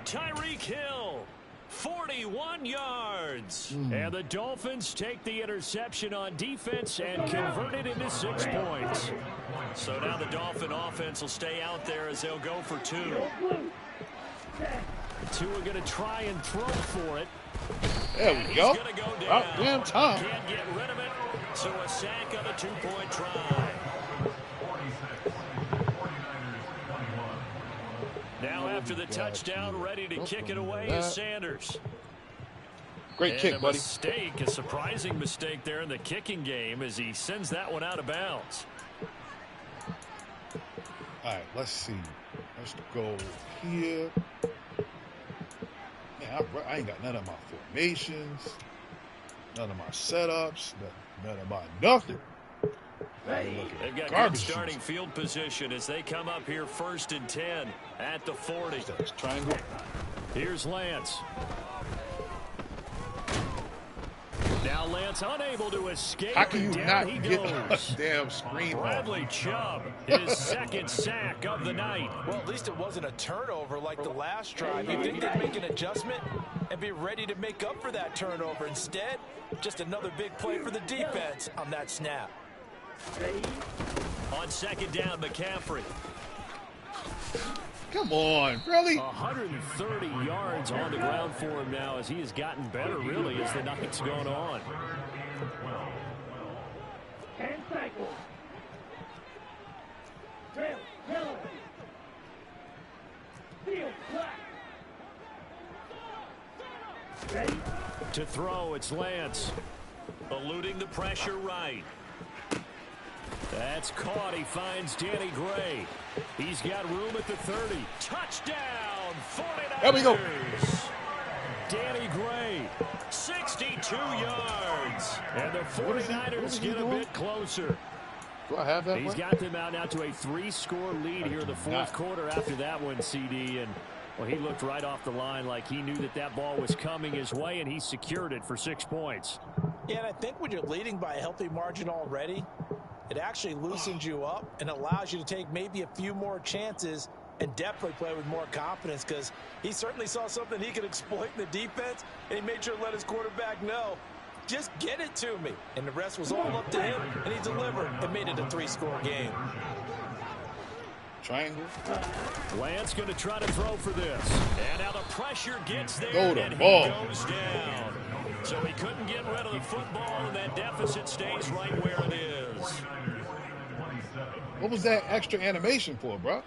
Tyreek Hill. 41 yards. And the Dolphins take the interception on defense and convert it into 6 points. So now the Dolphin offense will stay out there as they'll go for 2. Two are going to try and throw for it. There we go. Go About damn time. Can't get rid of it. So a sack on a 2-point try. Now after the touchdown, ready to kick it away is Sanders. Great kick, buddy. A surprising mistake there in the kicking game as he sends that one out of bounds. All right, let's see. Let's go here. Man, I ain't got none of my formations, none of my setups, none of my nothing. They've got Garbage good starting juice. field position as they come up here 1st and 10 at the 40. Triangle. Here's Lance. Now Lance unable to escape. How can you Down not he get goes. a damn screen off? Bradley Chubb, his 2nd sack of the night. Well, at least it wasn't a turnover like the last drive. You think they'd make an adjustment and be ready to make up for that turnover. Instead, just another big play for the defense on that snap. On 2nd down, McCaffrey. Come on, really? 130 yards on the ground for him now as he has gotten better, really, as the night's gone on. 10 cycles. Red, yellow. Field, black. Ready? To throw, it's Lance. Eluding the pressure right. That's caught. He finds Danny Gray. He's got room at the 30. Touchdown, 49ers. There we go. Danny Gray, 62 yards. And the 49ers get a bit closer. Do I have that? He's got them out now to a 3-score lead here in the 4th quarter after that one, CD. And, well, he looked right off the line like he knew that that ball was coming his way, and he secured it for 6 points. Yeah, and I think when you're leading by a healthy margin already, it actually loosens you up and allows you to take maybe a few more chances and definitely play with more confidence, because he certainly saw something he could exploit in the defense, and he made sure to let his quarterback know, just get it to me. And the rest was all up to him, and he delivered and made it a 3-score game. Triangle. Lance going to try to throw for this. And now the pressure gets there, Go to and he ball. goes down. So he couldn't get rid of the football, and that deficit stays right where it is. What was that extra animation for, bro?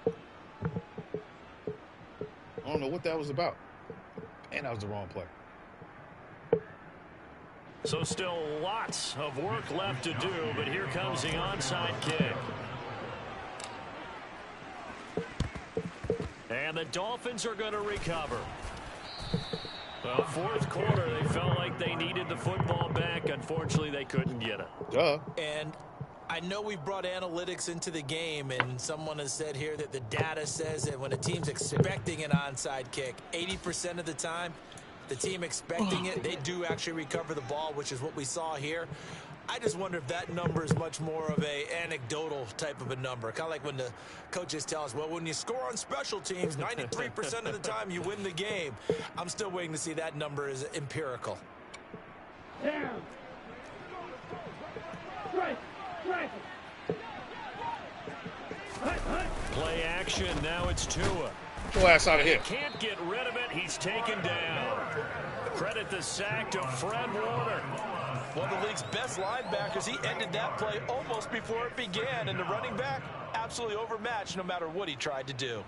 I don't know what that was about. And that was the wrong play. So still lots of work left to do, but here comes the onside kick. And the Dolphins are going to recover. Well, 4th quarter, they felt like they needed the football back. Unfortunately, they couldn't get it. Duh. And I know we've brought analytics into the game, and someone has said here that the data says that when a team's expecting an onside kick, 80% of the time, the team expecting it, they do actually recover the ball, which is what we saw here. I just wonder if that number is much more of a anecdotal type of a number. Kind of like when the coaches tell us, well, when you score on special teams, 93% of the time you win the game. I'm still waiting to see that number is empirical. Down. Strike. Strike. Hunt, hunt. Play action. Now it's Tua. Get your ass out of here. Can't get rid of it. He's taken down. Credit the sack to Fred Warner. One of the league's best linebackers, he ended that play almost before it began, and the running back absolutely overmatched no matter what he tried to do.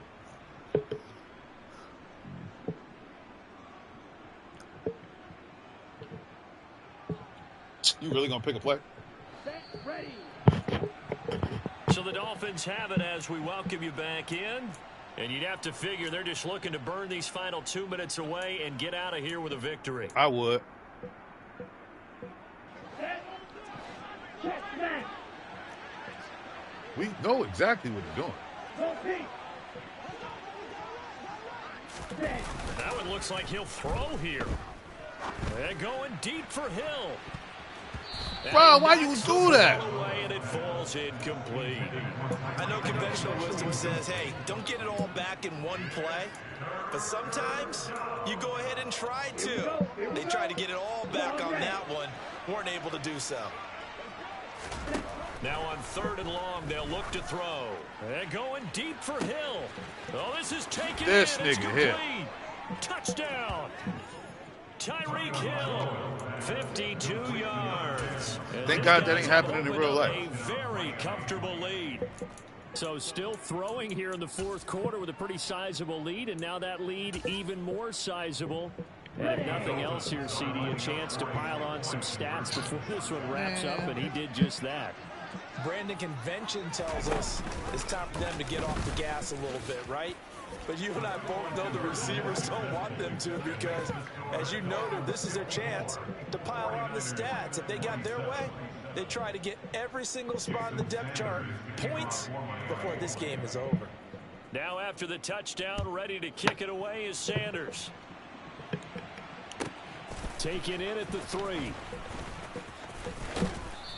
You really gonna pick a play? Set, ready. So the Dolphins have it as we welcome you back in. And you'd have to figure they're just looking to burn these final 2 minutes away and get out of here with a victory. I would. Set. Check back. We know exactly what they're doing. Go pink. Set. That one looks like he'll throw here. And going deep for Hill. Bro, why you do that? Away and it falls incomplete. I know conventional wisdom says, hey, don't get it all back in one play. But sometimes you go ahead and try to. They tried to get it all back on that one. Weren't able to do so. Now on 3rd and long, they'll look to throw. And going deep for Hill. Oh, this is taken This in. It's nigga here. complete. Touchdown. Tyreek Hill, 52 yards. And Thank this God that guy's ain't happening in opened real up life. A very comfortable lead. So still throwing here in the 4th quarter with a pretty sizable lead, and now that lead even more sizable. And if nothing else here, CD, a chance to pile on some stats before this one wraps up, and he did just that. Brandon, convention tells us it's time for them to get off the gas a little bit, right? But you and I both know the receivers don't want them to because, as you noted, this is their chance to pile on the stats. If they got their way, they try to get every single spot in the depth chart points before this game is over. Now after the touchdown, ready to kick it away is Sanders. Taken in at the 3.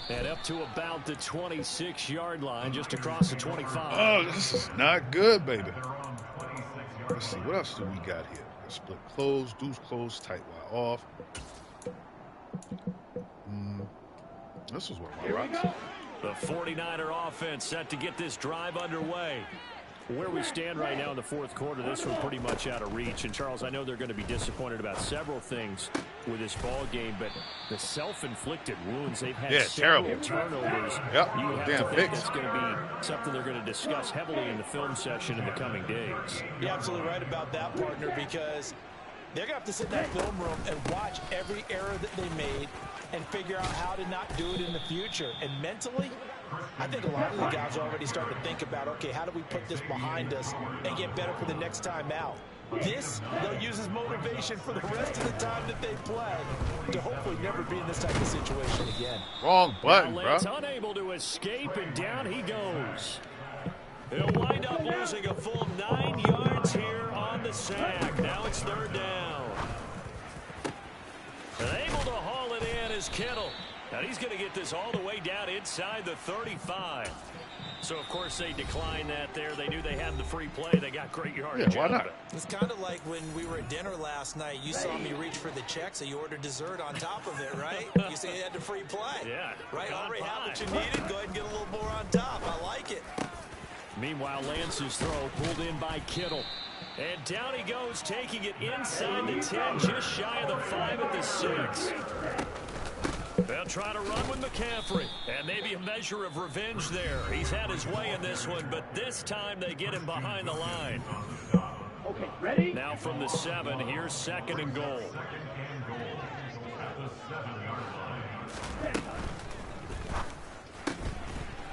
And up to about the 26-yard line, just across the 25. Oh, this is not good, baby. Let's see, what else do we got here? Split close, deuce close, tight wide off. This is one of my rocks. The 49er offense set to get this drive underway. Where we stand right now in the fourth quarter, this one pretty much out of reach. And, Charles, I know they're going to be disappointed about several things with this ball game, but the self-inflicted wounds they've had, several turnovers. Yep, you have damn to think fix. it's going to be something they're going to discuss heavily in the film session in the coming days. You're absolutely right about that, partner, because they're going to have to sit in that film room and watch every error that they made and figure out how to not do it in the future. And mentally, I think a lot of the guys are already starting to think about, okay, how do we put this behind us and get better for the next time out? This, they'll use as motivation for the rest of the time that they play to hopefully never be in this type of situation again. Wrong button, now, bro. Lance unable to escape, and down he goes. He'll wind up losing a full 9 yards here on the sack. Now it's third down. And able to haul it in is Kittle. And he's going to get this all the way down inside the 35. So, of course, they declined that there. They knew they had the free play. They got great yardage. Yeah, why not? It's kind of like when we were at dinner last night. You saw me reach for the check, so you ordered dessert on top of it, right? You said you had the free play. Yeah. Right, already had what you needed. Go ahead and get a little more on top. I like it. Meanwhile, Lance's throw pulled in by Kittle. And down he goes, taking it inside the 10, just shy of the 5 at the 6. They'll try to run with McCaffrey, and maybe a measure of revenge there. He's had his way in this one, but this time they get him behind the line. Okay, ready? Now from the 7, here's 2nd and goal.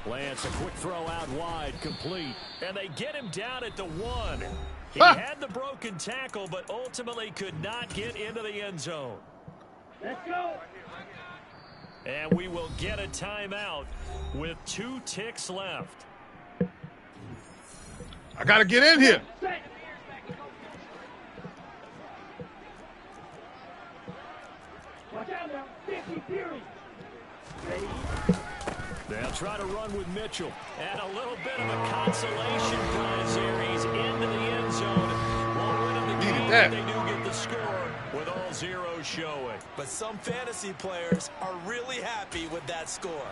Lance, a quick throw out wide, complete. And they get him down at the 1. He had the broken tackle, but ultimately could not get into the end zone. Let's go. And we will get a timeout with 2 ticks left. I got to get in here. Set. Watch out now. 50 series. Ready? They'll try to run with Mitchell. And a little bit of a consolation prize here. He's into the end zone. Won't win him the game, but they do get the score with all zeros showing. But some fantasy players are really happy with that score.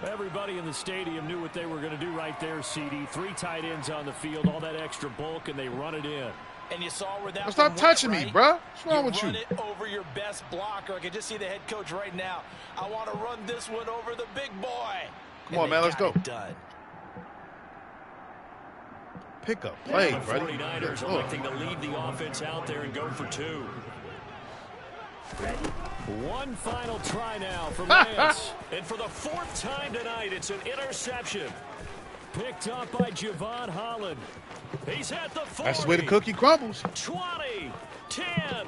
Everybody in the stadium knew what they were going to do right there, CD. 3 tight ends on the field, all that extra bulk, and they run it in. And you saw where that Stop touching me, bro. What's wrong with you? Run it over your best blocker. I can just see the head coach right now. I want to run this one over the big boy. Come on, man, let's go. Done. Pick up play, The buddy. 49ers electing to leave the offense out there and go for 2. One final try now for Lance. And for the 4th time tonight, it's an interception. Picked up by Javon Holland. He's at the 40. That's the way the cookie crumbles. 20, 10,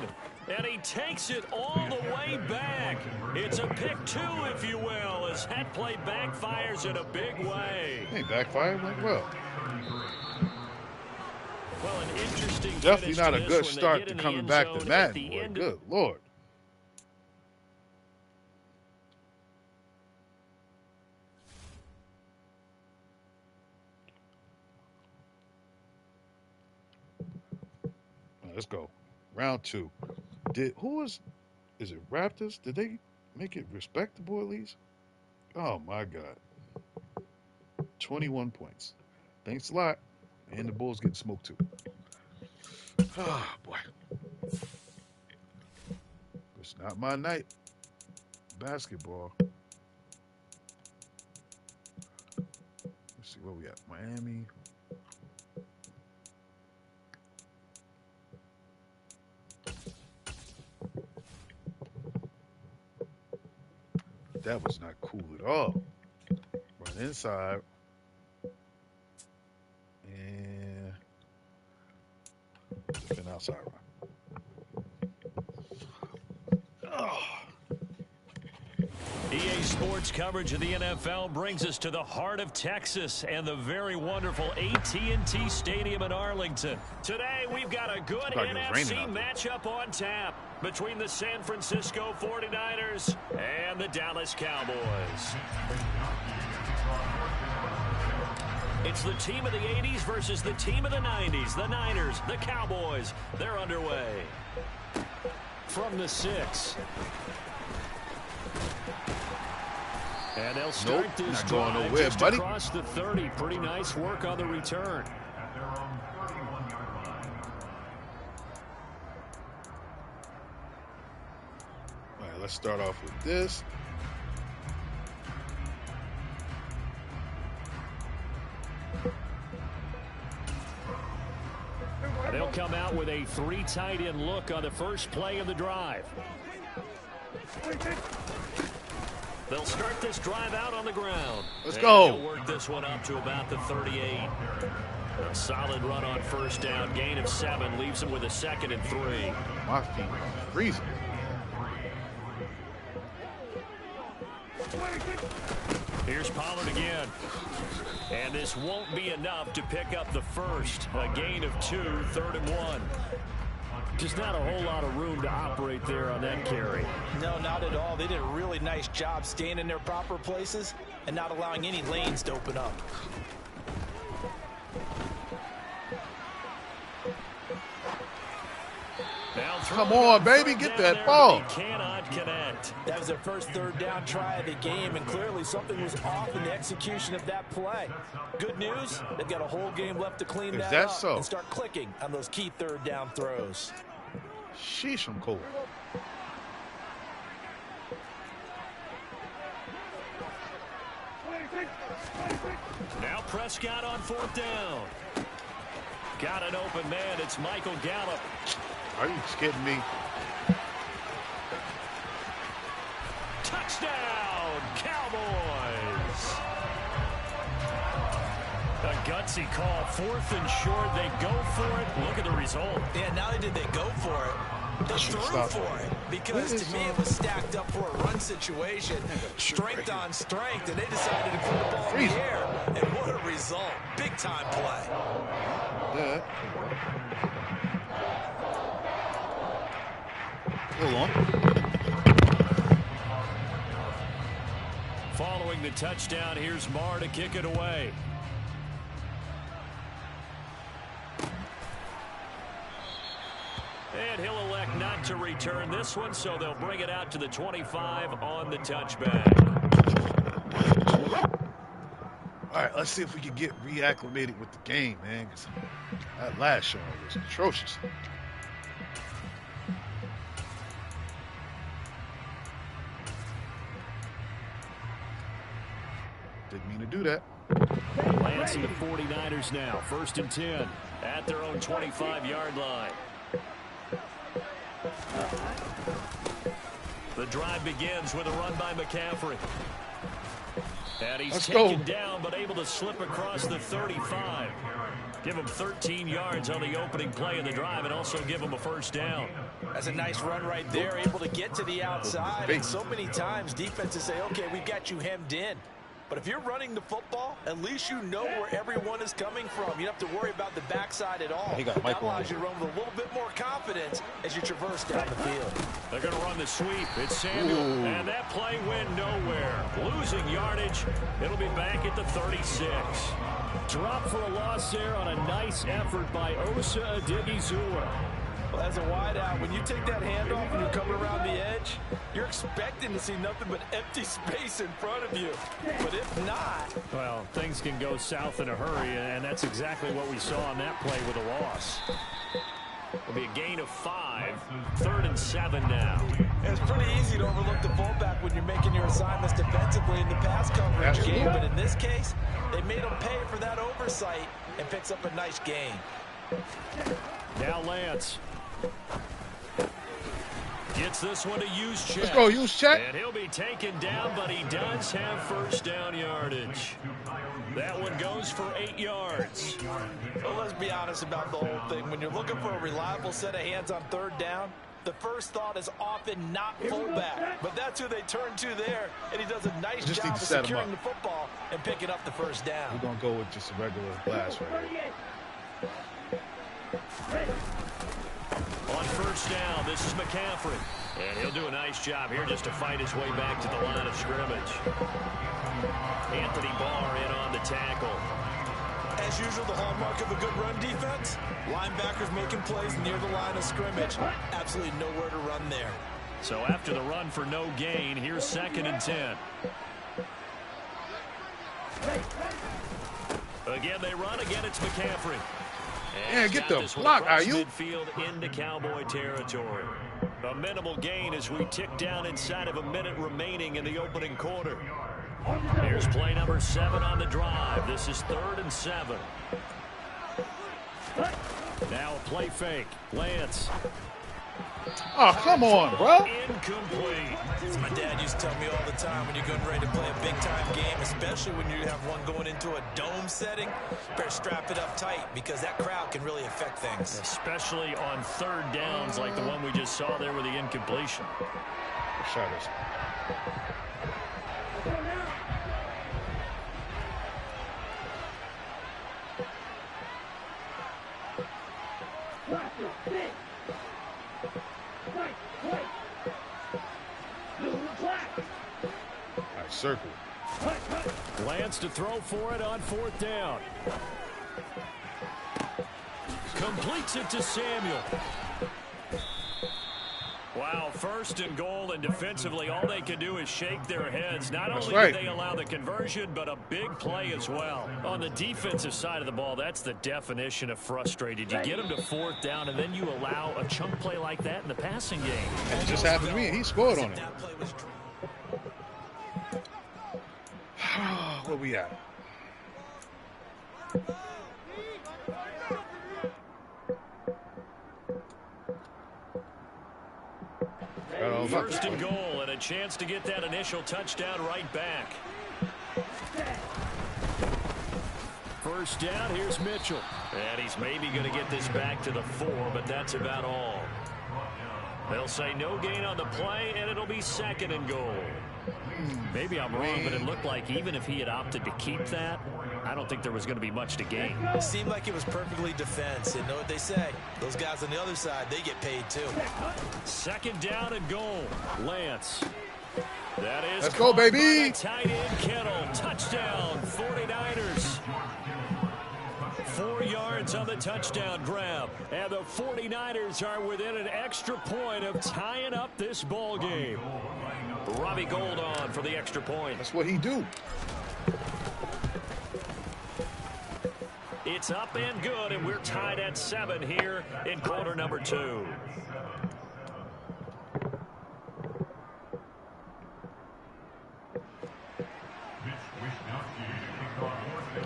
and he takes it all the way back. It's a pick 2, if you will, as that play backfires in a big way. Hey, backfired like well. Well, an interesting Definitely finish not to a this good when they start get to in the coming end back zone to at Madden, the boy. end of Good Lord. Let's go. Round 2. Is it Raptors? Did they make it respectable at least? Oh my God. 21 points. Thanks a lot. And the Bulls getting smoked too. Oh boy. It's not my night. Basketball. Let's see where we at. Miami. That was not cool at all. Run inside. And outside run. Oh. EA Sports coverage of the NFL brings us to the heart of Texas and the very wonderful AT&T Stadium in Arlington. Today, we've got a good NFC matchup on tap between the San Francisco 49ers and the Dallas Cowboys. It's the team of the 80s versus the team of the 90s. The Niners, the Cowboys, they're underway. From the 6. And they'll start this drive just across the 30. Pretty nice work on the return. All right, let's start off with this. They'll come out with a 3 tight end look on the first play of the drive. They'll start this drive out on the ground. Let's go. They'll work this one up to about the 38. A solid run on first down. Gain of 7 leaves them with a 2nd and 3. My feet are freezing. Here's Pollard again. And this won't be enough to pick up the first. A gain of 2, 3rd and 1. Just not a whole lot of room to operate there on that carry. No, not at all. They did a really nice job staying in their proper places and not allowing any lanes to open up. Come on, baby, get that ball. Cannot connect. That was their first 3rd down try of the game, and clearly something was off in the execution of that play. Good news, they've got a whole game left to clean that up and start clicking on those key 3rd down throws. Sheesh, I'm cold. Now Prescott on 4th down. Got an open man. It's Michael Gallup. Are you just kidding me? Touchdown, Cowboys. A gutsy call. 4th and short. They go for it. Look at the result. Yeah, not only did they go for it, they threw for it. Because to me, it was stacked up for a run situation. Strength on strength, and they decided to put the ball in the air. And what a result. Big-time play. Yeah. Hold on. Following the touchdown, here's Marr to kick it away. And he'll elect not to return this one, so they'll bring it out to the 25 on the touchback. All right, let's see if we can get reacclimated with the game, man, because that last showing was atrocious. Didn't mean to do that. Lancing the 49ers now. 1st and 10 at their own 25-yard line. The drive begins with a run by McCaffrey. And he's taken down, but able to slip across the 35. Give him 13 yards on the opening play of the drive and also give him a 1st down. That's a nice run right there, able to get to the outside. And so many times defenses say, okay, we've got you hemmed in. But if you're running the football, at least you know where everyone is coming from. You don't have to worry about the backside at all. That allows you to run with a little bit more confidence as you traverse down the field. They're going to run the sweep. It's Samuel. Ooh. And that play went nowhere. Losing yardage. It'll be back at the 36. Drop for a loss there on a nice effort by Osa Odighizuwa. Well, as a wideout, when you take that handoff and you're coming around the edge, you're expecting to see nothing but empty space in front of you. But if not... Well, things can go south in a hurry, and that's exactly what we saw on that play with a loss. It'll be a gain of 5. 3rd and 7 now. It's pretty easy to overlook the fullback when you're making your assignments defensively in the pass coverage game. But in this case, they made him pay for that oversight and picks up a nice gain. Now Lance. Gets this one to use check. Let's go, use check. And he'll be taken down, but he does have 1st down yardage. That one goes for 8 yards. Well, let's be honest about the whole thing. When you're looking for a reliable set of hands on third down, the first thought is often not fullback. But that's who they turn to there, and he does a nice job of securing the football and picking up the first down. We're going to go with just a regular blast right here. On first down, this is McCaffrey. And he'll do a nice job here just to fight his way back to the line of scrimmage. Anthony Barr in on the tackle. As usual, the hallmark of a good run defense, linebackers making plays near the line of scrimmage. Absolutely nowhere to run there. So after the run for no gain, here's 2nd and 10. Again, they run. Again, it's McCaffrey. Yeah, get the block, are you? Midfield into Cowboy territory. A minimal gain as we tick down inside of a minute remaining in the opening quarter. Here's play number 7 on the drive. This is 3rd and 7. Now a play fake. Lance. Oh, come on, bro. Incomplete. As my dad used to tell me all the time, when you're getting ready to play a big-time game, especially when you have one going into a dome setting, better strap it up tight because that crowd can really affect things. Especially on 3rd downs like the one we just saw there with the incompletion. Shot us. Circle. Lance to throw for it on 4th down. Completes it to Samuel. Wow, 1st and goal, and defensively all they can do is shake their heads. Not only do they allow the conversion, but a big play as well. On the defensive side of the ball, that's the definition of frustrated. You get them to 4th down, and then you allow a chunk play like that in the passing game. And it just happened to me, and he scored on it. Where we at? First and goal, and a chance to get that initial touchdown right back. First down, here's Mitchell. And he's maybe going to get this back to the 4, but that's about all. They'll say no gain on the play, and it'll be 2nd and goal. Maybe I'm wrong, but it looked like even if he had opted to keep that, I don't think there was going to be much to gain. It seemed like it was perfectly defense. And know what they say? Those guys on the other side, they get paid too. 2nd down and goal. Lance. That is. Let's go, baby. Tight end Kittle. Touchdown, 49ers. 4 yards on the touchdown grab. And the 49ers are within an extra point of tying up this ball game. Robbie Gould on for the extra point. That's what he do. It's up and good, and we're tied at 7 here in quarter number 2.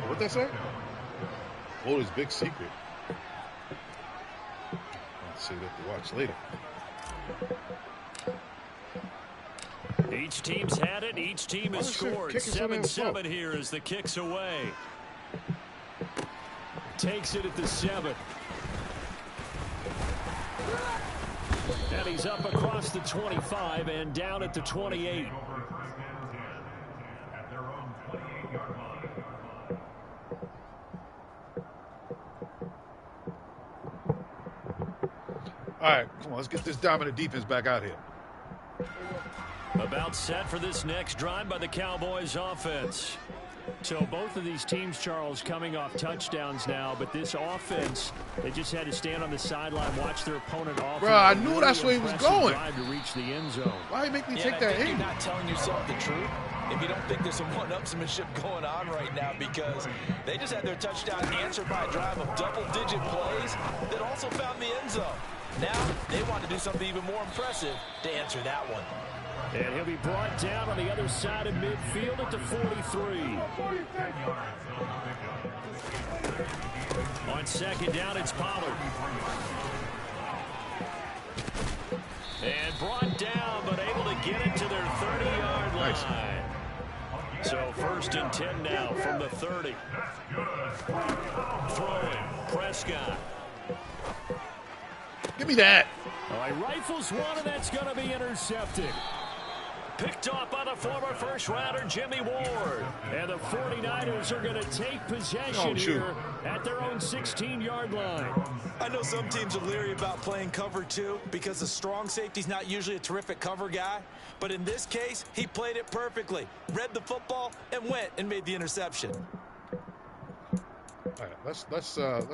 What they say? Oh, his big secret. I'll say that to watch later. Each team's had it. Each team has scored. 7-7 here as the kick's away. Takes it at the 7. And he's up across the 25 and down at the 28. All right, come on, let's get this dominant defense back out here. About set for this next drive by the Cowboys offense. So both of these teams, Charles, coming off touchdowns now, but this offense, they just had to stand on the sideline, watch their opponent off. Bro, I knew that's where he was going. To reach the end zone. Why you make me take that in? You're not telling yourself the truth if you don't think there's some one-upsmanship going on right now, because they just had their touchdown answered by a drive of double-digit plays that also found the end zone. Now they want to do something even more impressive to answer that one. And he'll be brought down on the other side of midfield at the 43. On 2nd down, it's Pollard. And brought down, but able to get it to their 30-yard line. Nice. So 1st and 10 now from the 30. Throwing, Prescott. Give me that. Oh, he rifles one, and that's going to be intercepted. Picked off by the former first-rounder Jimmy Ward. And the 49ers are going to take possession here at their own 16-yard line. I know some teams are leery about playing cover 2 because the strong safety's not usually a terrific cover guy. But in this case, he played it perfectly, read the football, and went and made the interception. All right, let's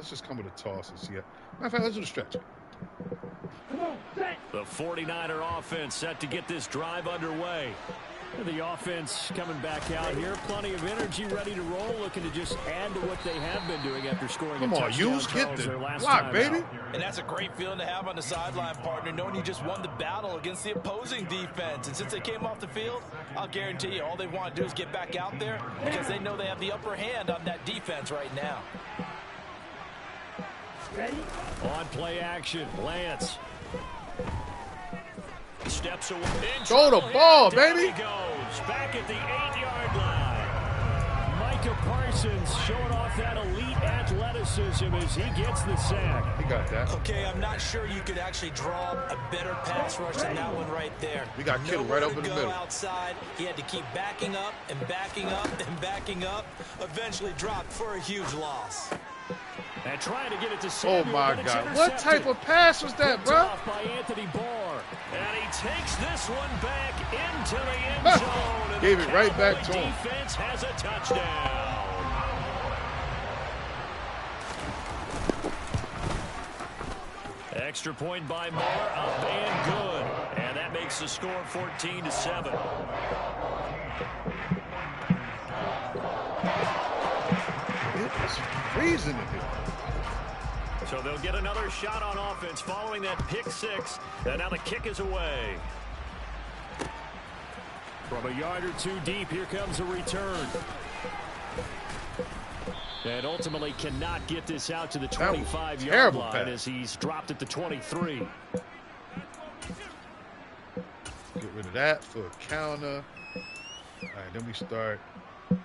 just come with a toss and see it. Matter of fact, let's do the stretch. The 49er offense set to get this drive underway. The offense coming back out here. Plenty of energy, ready to roll, looking to just add to what they have been doing after scoring a touchdown. Come on, Hughes, get the block, baby. And that's a great feeling to have on the sideline, partner, knowing you just won the battle against the opposing defense. And since they came off the field, I'll guarantee you all they want to do is get back out there because they know they have the upper hand on that defense right now. Ready? On play action, Lance. Steps away. Throw the ball, baby. He goes back at the 8-yard line. Micah Parsons showing off that elite athleticism as he gets the sack. He got that. Okay, I'm not sure you could actually draw a better pass rush than that one right there. We got Kittle right over the middle. Outside, he had to keep backing up and backing up and backing up. Eventually dropped for a huge loss. And trying to get it to Samuel. Oh my God! What type of pass was that, bro? Off by Anthony Barr, and he takes this one back into the end zone. And gave it right back to him. Defense has a touchdown. Extra point by Moore, up and good, and that makes the score 14-7. It's freezing in here. So they'll get another shot on offense following that pick 6. And now the kick is away. From a yard or two deep, here comes a return. And ultimately cannot get this out to the 25-yard line as he's dropped at the 23. Get rid of that for a counter. All right, then we start. Do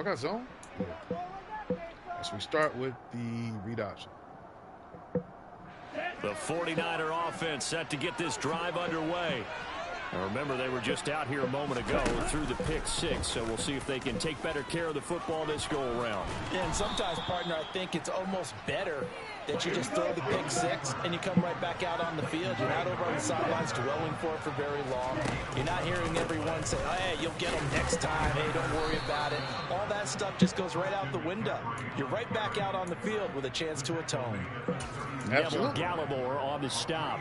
I got zone? Yeah. So we start with the read option. The 49er offense set to get this drive underway. Now remember, they were just out here a moment ago through the pick 6, so we'll see if they can take better care of the football this go-around. Yeah, and sometimes, partner, I think it's almost better that you just throw the pick 6 and you come right back out on the field. You're not over on the sidelines dwelling for it for very long. You're not hearing everyone say, oh, hey, you'll get them next time. Hey, don't worry about it. All that stuff just goes right out the window. You're right back out on the field with a chance to atone. Neville Gallimore on the stop.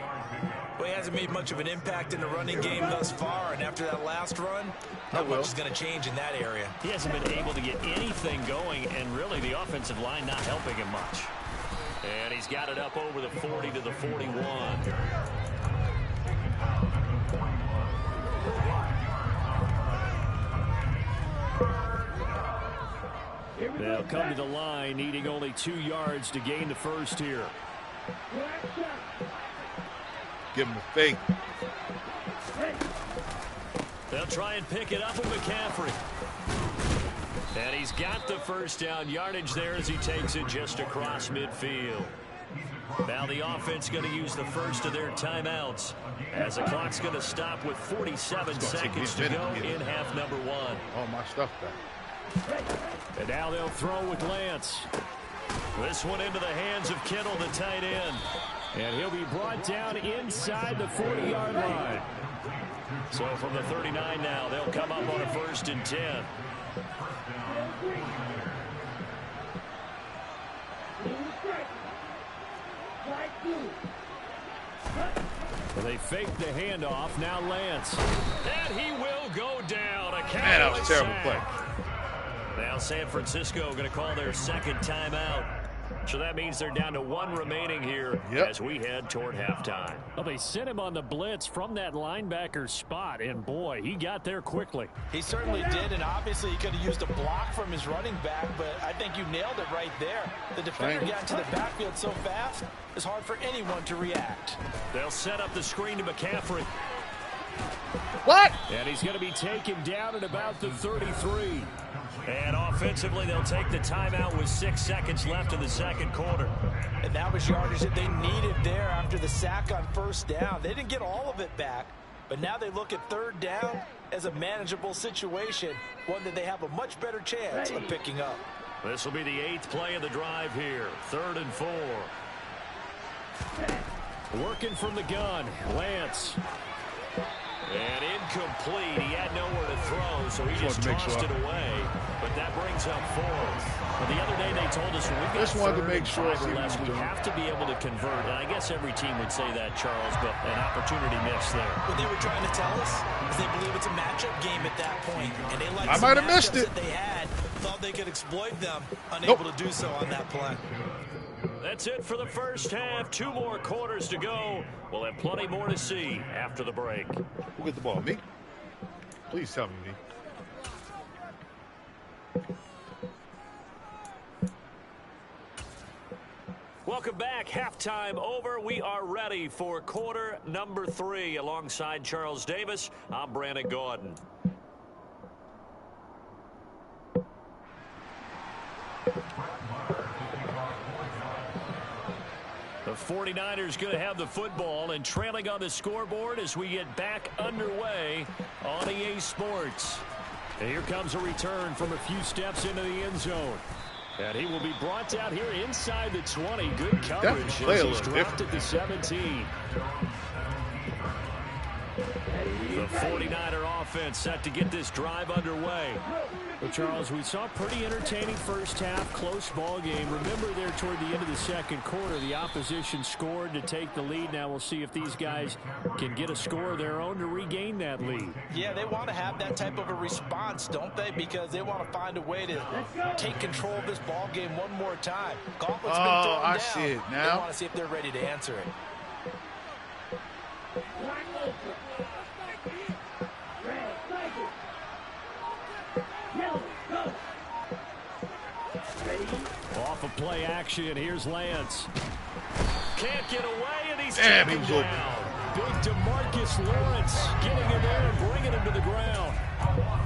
Well, he hasn't made much of an impact in the running game thus far, and after that last run, not much is going to change in that area. He hasn't been able to get anything going, and really the offensive line not helping him much. And he's got it up over the 40 to the 41. They'll come to the line, needing only 2 yards to gain the first here. Give him a fake. They'll try and pick it up with McCaffrey. And he's got the first down yardage there as he takes it just across midfield. Now the offense going to use the first of their timeouts as the clock's going to stop with 47 seconds to go in half number 1. All my stuff back. And now they'll throw with Lance. This one into the hands of Kittle, the tight end. And he'll be brought down inside the 40-yard line. So from the 39 now, they'll come up on a 1st and 10. Well, they faked the handoff. Now Lance. And he will go down. A Man, that was a terrible play. Now San Francisco going to call their second timeout. So that means they're down to 1 remaining here as we head toward halftime. Well, they sent him on the blitz from that linebacker spot, and boy, he got there quickly. He certainly did, and obviously he could have used a block from his running back, but I think you nailed it right there. The defender got into the backfield so fast, it's hard for anyone to react. They'll set up the screen to McCaffrey. What? And he's going to be taken down at about the 33. And offensively, they'll take the timeout with 6 seconds left in the second quarter. And that was yardage that they needed there after the sack on first down. They didn't get all of it back, but now they look at third down as a manageable situation, one that they have a much better chance of picking up. This will be the 8th play of the drive here. 3rd and 4. Working from the gun, Lance. And incomplete. He had nowhere to throw, so he just tossed it away. But that brings up 4th. But the other day they told us when we've got wanted to 3rd make and sure 5 or less, we have to be able to convert. And I guess every team would say that, Charles, but an opportunity missed there. What they were trying to tell us is they believe it's a matchup game at that point. And they like I might have missed it. That they had, thought they could exploit them, unable to do so on that play. That's it for the first half. 2 more quarters to go. We'll have plenty more to see after the break. Who get the ball? Me? Please tell me, me. Welcome back. Halftime over. We are ready for quarter number 3. Alongside Charles Davis, I'm Brandon Gordon. The 49ers going to have the football and trailing on the scoreboard as we get back underway on EA Sports. And here comes a return from a few steps into the end zone. And he will be brought down here inside the 20. Good coverage as he's dropped at the 17. The 49er offense set to get this drive underway. Well, Charles, we saw a pretty entertaining first half, close ball game. Remember there toward the end of the second quarter, the opposition scored to take the lead. Now we'll see if these guys can get a score of their own to regain that lead. Yeah, they want to have that type of a response, don't they? Because they want to find a way to take control of this ball game one more time. Gauntlet's been thrown down. See it now. They want to see if they're ready to answer it. Off of play action, here's Lance. Can't get away, and he's Damn, he taken was down. open. Big DeMarcus Lawrence getting him there and bringing him to the ground.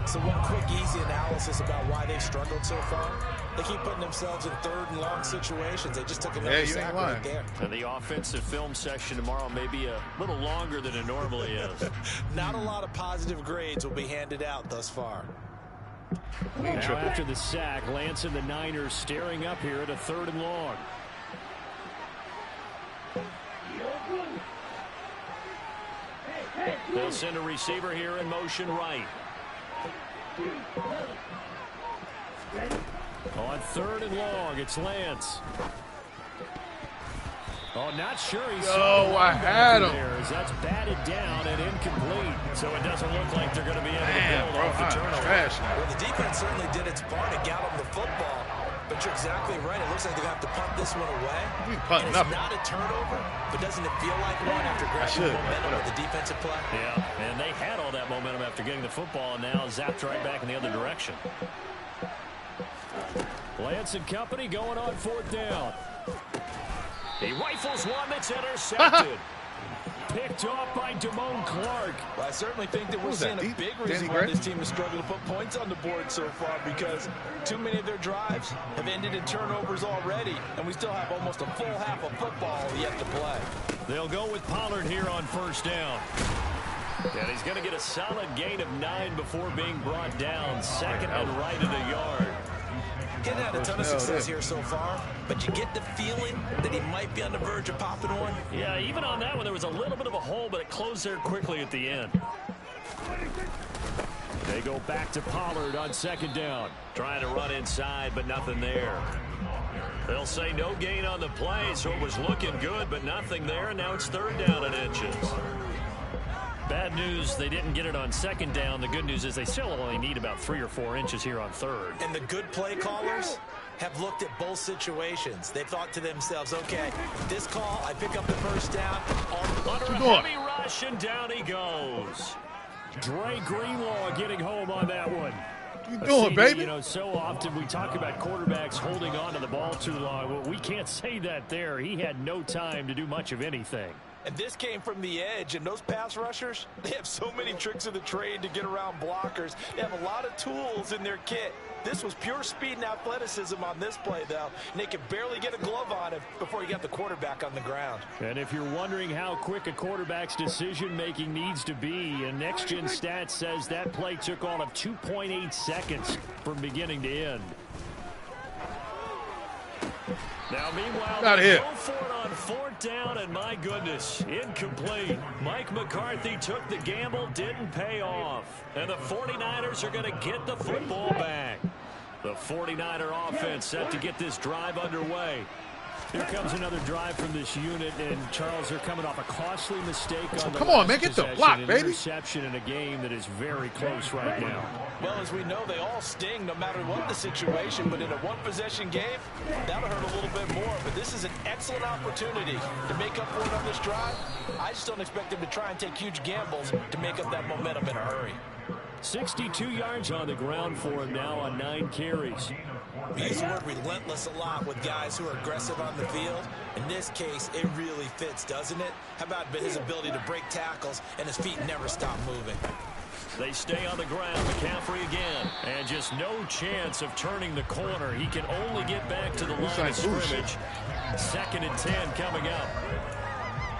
So one quick, easy analysis about why they've struggled so far. They keep putting themselves in 3rd and long situations. They just took another sack right there. And the offensive film session tomorrow may be a little longer than it normally is. Not a lot of positive grades will be handed out thus far. Now after the sack, Lance and the Niners staring up here at a 3rd and long. They'll send a receiver here in motion right. On 3rd and long, it's Lance. Oh, not sure he's I had him. there as that's batted down and incomplete. So it doesn't look like they're going to be able to build off the turnover. Well, the defense certainly did its part to get them the football. But you're exactly right. It looks like they're going to have to punt this one away. And it's not a turnover, but doesn't it feel like one after grabbing momentum with the defensive play? Yeah, and they had all that momentum after getting the football, and now zapped right back in the other direction. Lance and company going on 4th down. He rifles one that's intercepted. Picked off by Damone Clark. Well, I certainly think that we're seeing a big reason why this team has struggled to put points on the board so far, because too many of their drives have ended in turnovers already, and we still have almost a full half of football yet to play. They'll go with Pollard here on 1st down. And he's going to get a solid gain of 9 before being brought down. 2nd and right at a yard. Getting had a ton of success here so far, but you get the feeling that he might be on the verge of popping one. Yeah, even on that one, there was a little bit of a hole, but it closed there quickly at the end. They go back to Pollard on 2nd down. Trying to run inside, but nothing there. They'll say no gain on the play, so it was looking good, but nothing there, and now it's 3rd down and inches. Bad news, they didn't get it on 2nd down. The good news is they still only need about 3 or 4 inches here on 3rd. And the good play callers have looked at both situations. They thought to themselves, okay, this call, I pick up the 1st down. Under a heavy rush, and down he goes. Dre Greenlaw getting home on that one. What you doing, baby? You know, so often we talk about quarterbacks holding on to the ball too long. Well, we can't say that there. He had no time to do much of anything. And this came from the edge, and those pass rushers, they have so many tricks of the trade to get around blockers. They have a lot of tools in their kit. This was pure speed and athleticism on this play, though, and they could barely get a glove on him before he got the quarterback on the ground. And if you're wondering how quick a quarterback's decision-making needs to be, a next-gen stat says that play took all of 2.8 seconds from beginning to end. Now, meanwhile, they go for it on 4th down, and my goodness, incomplete. Mike McCarthy took the gamble, didn't pay off. And the 49ers are going to get the football back. The 49er offense set to get this drive underway. Here comes another drive from this unit, and Charles, they're coming off a costly mistake on the Come on, man, get the block, baby. Interception in a game that is very close right now. Well, as we know, they all sting no matter what the situation, but in a one-possession game, that'll hurt a little bit more. But this is an excellent opportunity to make up for it on this drive. I just don't expect them to try and take huge gambles to make up that momentum in a hurry. 62 yards on the ground for him now on 9 carries. We use the word relentless a lot with guys who are aggressive on the field. In this case, it really fits, doesn't it? How about his ability to break tackles and his feet never stop moving? They stay on the ground. McCaffrey again. And just no chance of turning the corner. He can only get back to the line of scrimmage. 2nd and 10 coming up.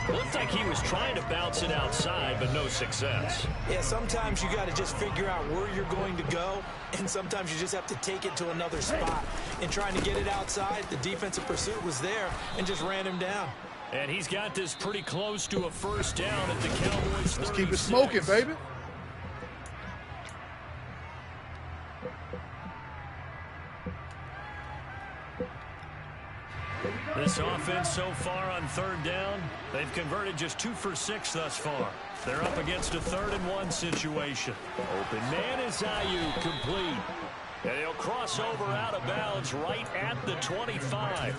Looked like he was trying to bounce it outside, but no success. Yeah, sometimes you got to just figure out where you're going to go, and sometimes you just have to take it to another spot. In trying to get it outside, the defensive pursuit was there and just ran him down. And he's got this pretty close to a 1st down at the Cowboys' 36. Let's keep it smoking, baby. This offense so far on 3rd down, they've converted just 2 for 6 thus far. They're up against a 3rd and 1 situation. Open man is Ayuk, complete. And he'll cross over out of bounds right at the 25.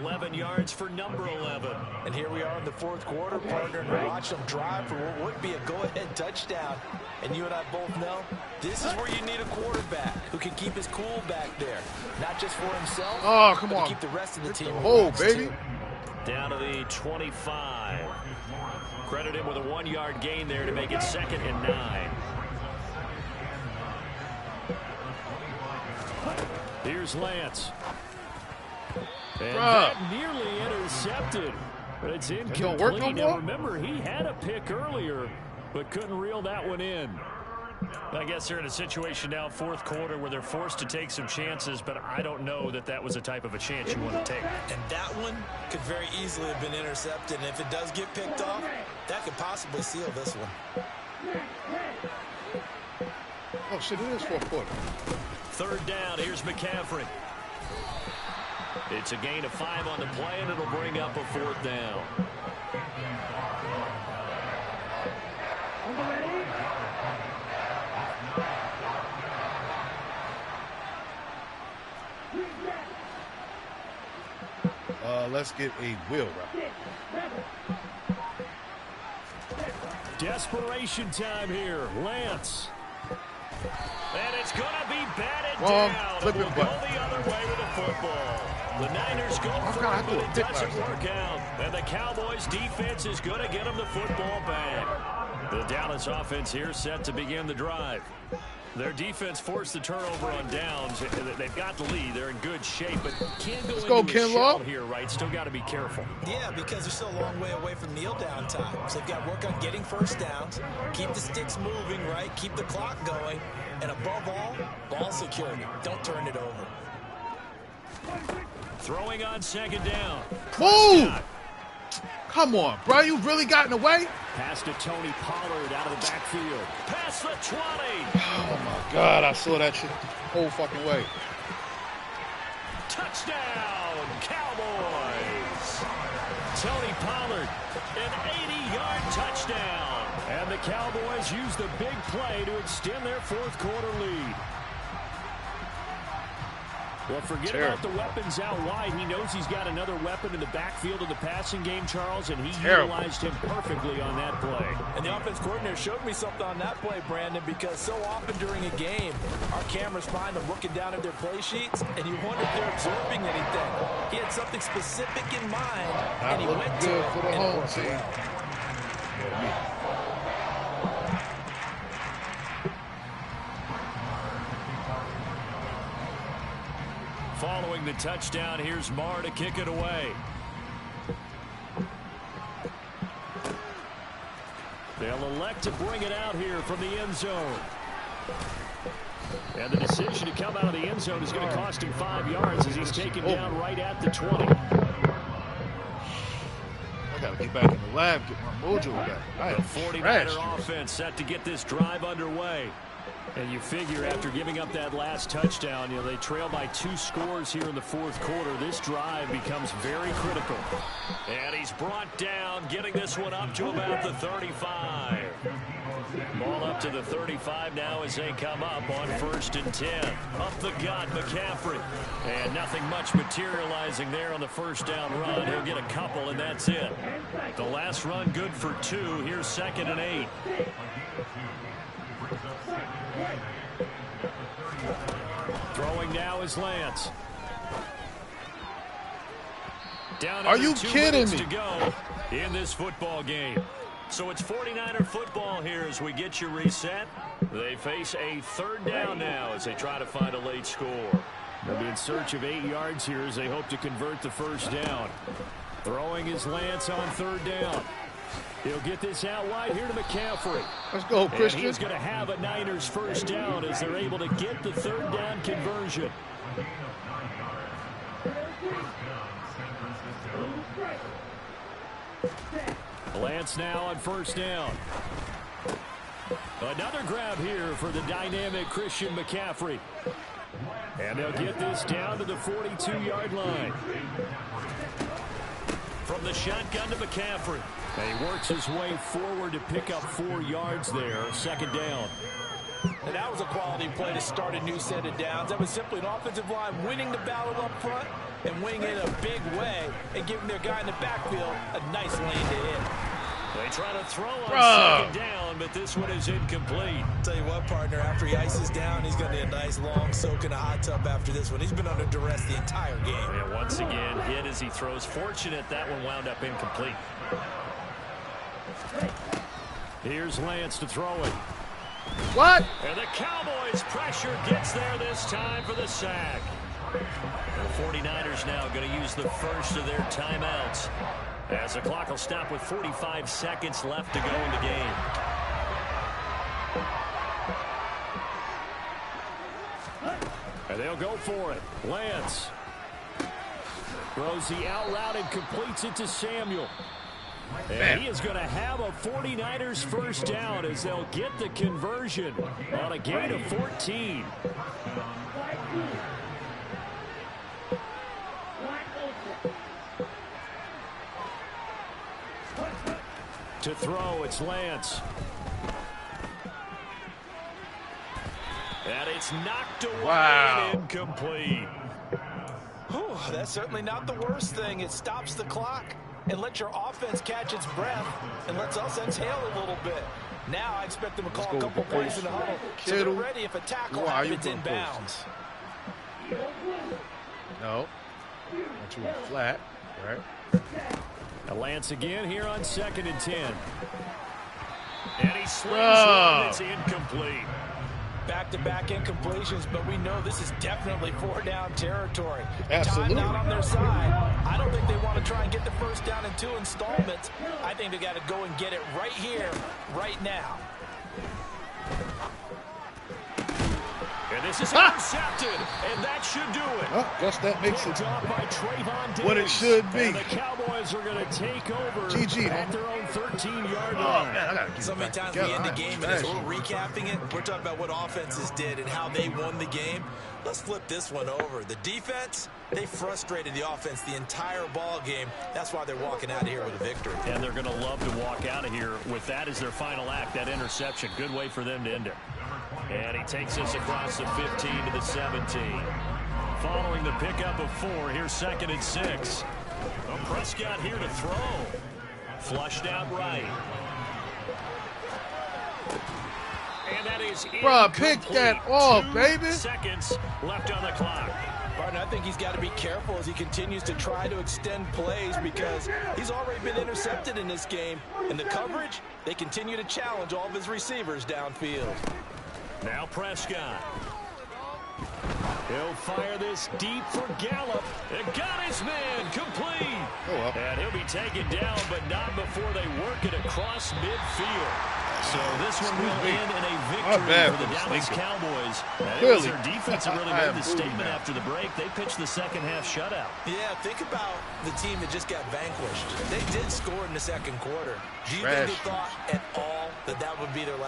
11 yards for number 11. And here we are in the 4th quarter, partner, and watch them drive for what would be a go-ahead touchdown. And you and I both know this is where you need a quarterback who can keep his cool back there. Not just for himself, come but on. to keep the rest of the team. Oh, baby. Down to the 25. Credit him with a 1-yard gain there to make it 2nd and 9. Here's Lance. And that nearly intercepted. But it's incomplete. Don't work no now more? remember, he had a pick earlier, but couldn't reel that one in. I guess they're in a situation now, 4th quarter, where they're forced to take some chances, but I don't know that that was the type of a chance you want to take. And that one could very easily have been intercepted. And if it does get picked off, that could possibly seal this one. Oh, shit, it is 4th quarter. 3rd down, here's McCaffrey. It's a gain of 5 on the play, and it'll bring up a 4th down. Let's get a wheel route. Desperation time here. Lance. And it's going to be batted down. Flip It will it, go the other way with the football. The Niners go for it, but it doesn't work out. And the Cowboys defense is going to get them the football back. The Dallas offense here set to begin the drive. Their defense forced the turnover on downs. They've got the lead. They're in good shape, but can't go into a shell here, right? Still got to be careful. Yeah, because they're still a long way away from kneel down time. So they've got to work on getting 1st downs, keep the sticks moving, right? Keep the clock going, and above all, ball security. Don't turn it over. Throwing on 2nd down. Move! Come on, bro. You really got in the way? Pass to Tony Pollard out of the backfield. Pass the 20. Oh, my God. I saw that shit the whole fucking way. Touchdown, Cowboys. Tony Pollard, an 80-yard touchdown. And the Cowboys use the big play to extend their 4th quarter lead. Well, forget about the weapons out wide. He knows he's got another weapon in the backfield of the passing game, Charles, and he utilized him perfectly on that play. And the offense coordinator showed me something on that play, Brandon, because so often during a game, our cameras find them looking down at their play sheets, and you wonder if they're absorbing anything. He had something specific in mind, and he went to it, for the and home it worked team. well. Following the touchdown, here's Marr to kick it away. They'll elect to bring it out here from the end zone. And the decision to come out of the end zone is going to cost him 5 yards as he's taken down right at the 20. I got to get back in the lab, get my mojo back. The 49er offense set to get this drive underway. And you figure after giving up that last touchdown, you know, they trail by 2 scores here in the fourth quarter. This drive becomes very critical. And he's brought down, getting this one up to about the 35. Ball up to the 35 now as they come up on 1st and 10. Up the gut, McCaffrey. And nothing much materializing there on the first down run. He'll get a couple, and that's it. The last run good for 2. Here's 2nd and 8. Throwing now is Lance. Down Are you kidding me? To go in this football game. So it's 49er football here as we get you reset. They face a 3rd down now as they try to find a late score. They'll be in search of 8 yards here as they hope to convert the first down. Throwing is Lance on 3rd down. He'll get this out wide here to McCaffrey. Let's go, Christian. And he's going to have a Niners first down as they're able to get the 3rd down conversion. Lance now on 1st down. Another grab here for the dynamic Christian McCaffrey. And they'll get this down to the 42-yard line. From the shotgun to McCaffrey. And he works his way forward to pick up 4 yards there. 2nd down. And that was a quality play to start a new set of downs. That was simply an offensive line winning the battle up front and winning it in a big way and giving their guy in the backfield a nice lane to hit. They try to throw on 2nd down, but this one is incomplete. Tell you what, partner, after he ices down, he's going to need a nice long soak in a hot tub after this one. He's been under duress the entire game. Yeah, once again, hit as he throws. Fortunate that one wound up incomplete. Here's Lance to throw it. What? And the Cowboys' pressure gets there this time for the sack. The 49ers now going to use the first of their timeouts as the clock will stop with 45 seconds left to go in the game. And they'll go for it. Lance throws the out route and completes it to Samuel. And he is going to have a 49ers first down as they'll get the conversion on a gain of 14. To throw, it's Lance. And it's knocked away and incomplete. Whew, that's certainly not the worst thing. It stops the clock and lets your offense catch its breath and lets us exhale a little bit. Now I expect them to call a couple plays in the huddle so they're ready if a tackle happens inbounds. No. Want you flat, right? Lance again here on 2nd and 10. And he slings one. It's incomplete. Back-to-back incompletions, but we know this is definitely 4-down territory. Absolutely. Time out on their side. I don't think they want to try and get the first down in 2 installments. I think they got to go and get it right here, right now. And this is intercepted, and that should do it. Oh, guess that makes it what it should be. And the Cowboys are going to take over at their own 13-yard line. Man, so many times we end the game, and as we're recapping it, we're talking about what offenses did and how they won the game. Let's flip this one over. The defense, they frustrated the offense the entire ball game. That's why they're walking out of here with a victory. And they're going to love to walk out of here with that as their final act, that interception. Good way for them to end it. And he takes us across the 15 to the 17. Following the pickup of 4, here's 2nd and 6. Well, Prescott here to throw. Flushed out right. And that is Bruh, pick that off, 2 baby. seconds left on the clock. Barton, I think he's got to be careful as he continues to try to extend plays because he's already been intercepted in this game. And the coverage, they continue to challenge all of his receivers downfield. Now Prescott. He'll fire this deep for Gallup. It got his man complete. Oh, well. And he'll be taken down, but not before they work it across midfield. So this one will end in a victory for the Dallas Cowboys. And it was their defense that really made the statement after the break. They pitched the second half shutout. Yeah, think about the team that just got vanquished. They did score in the second quarter. Do you think they thought at all that that would be their last?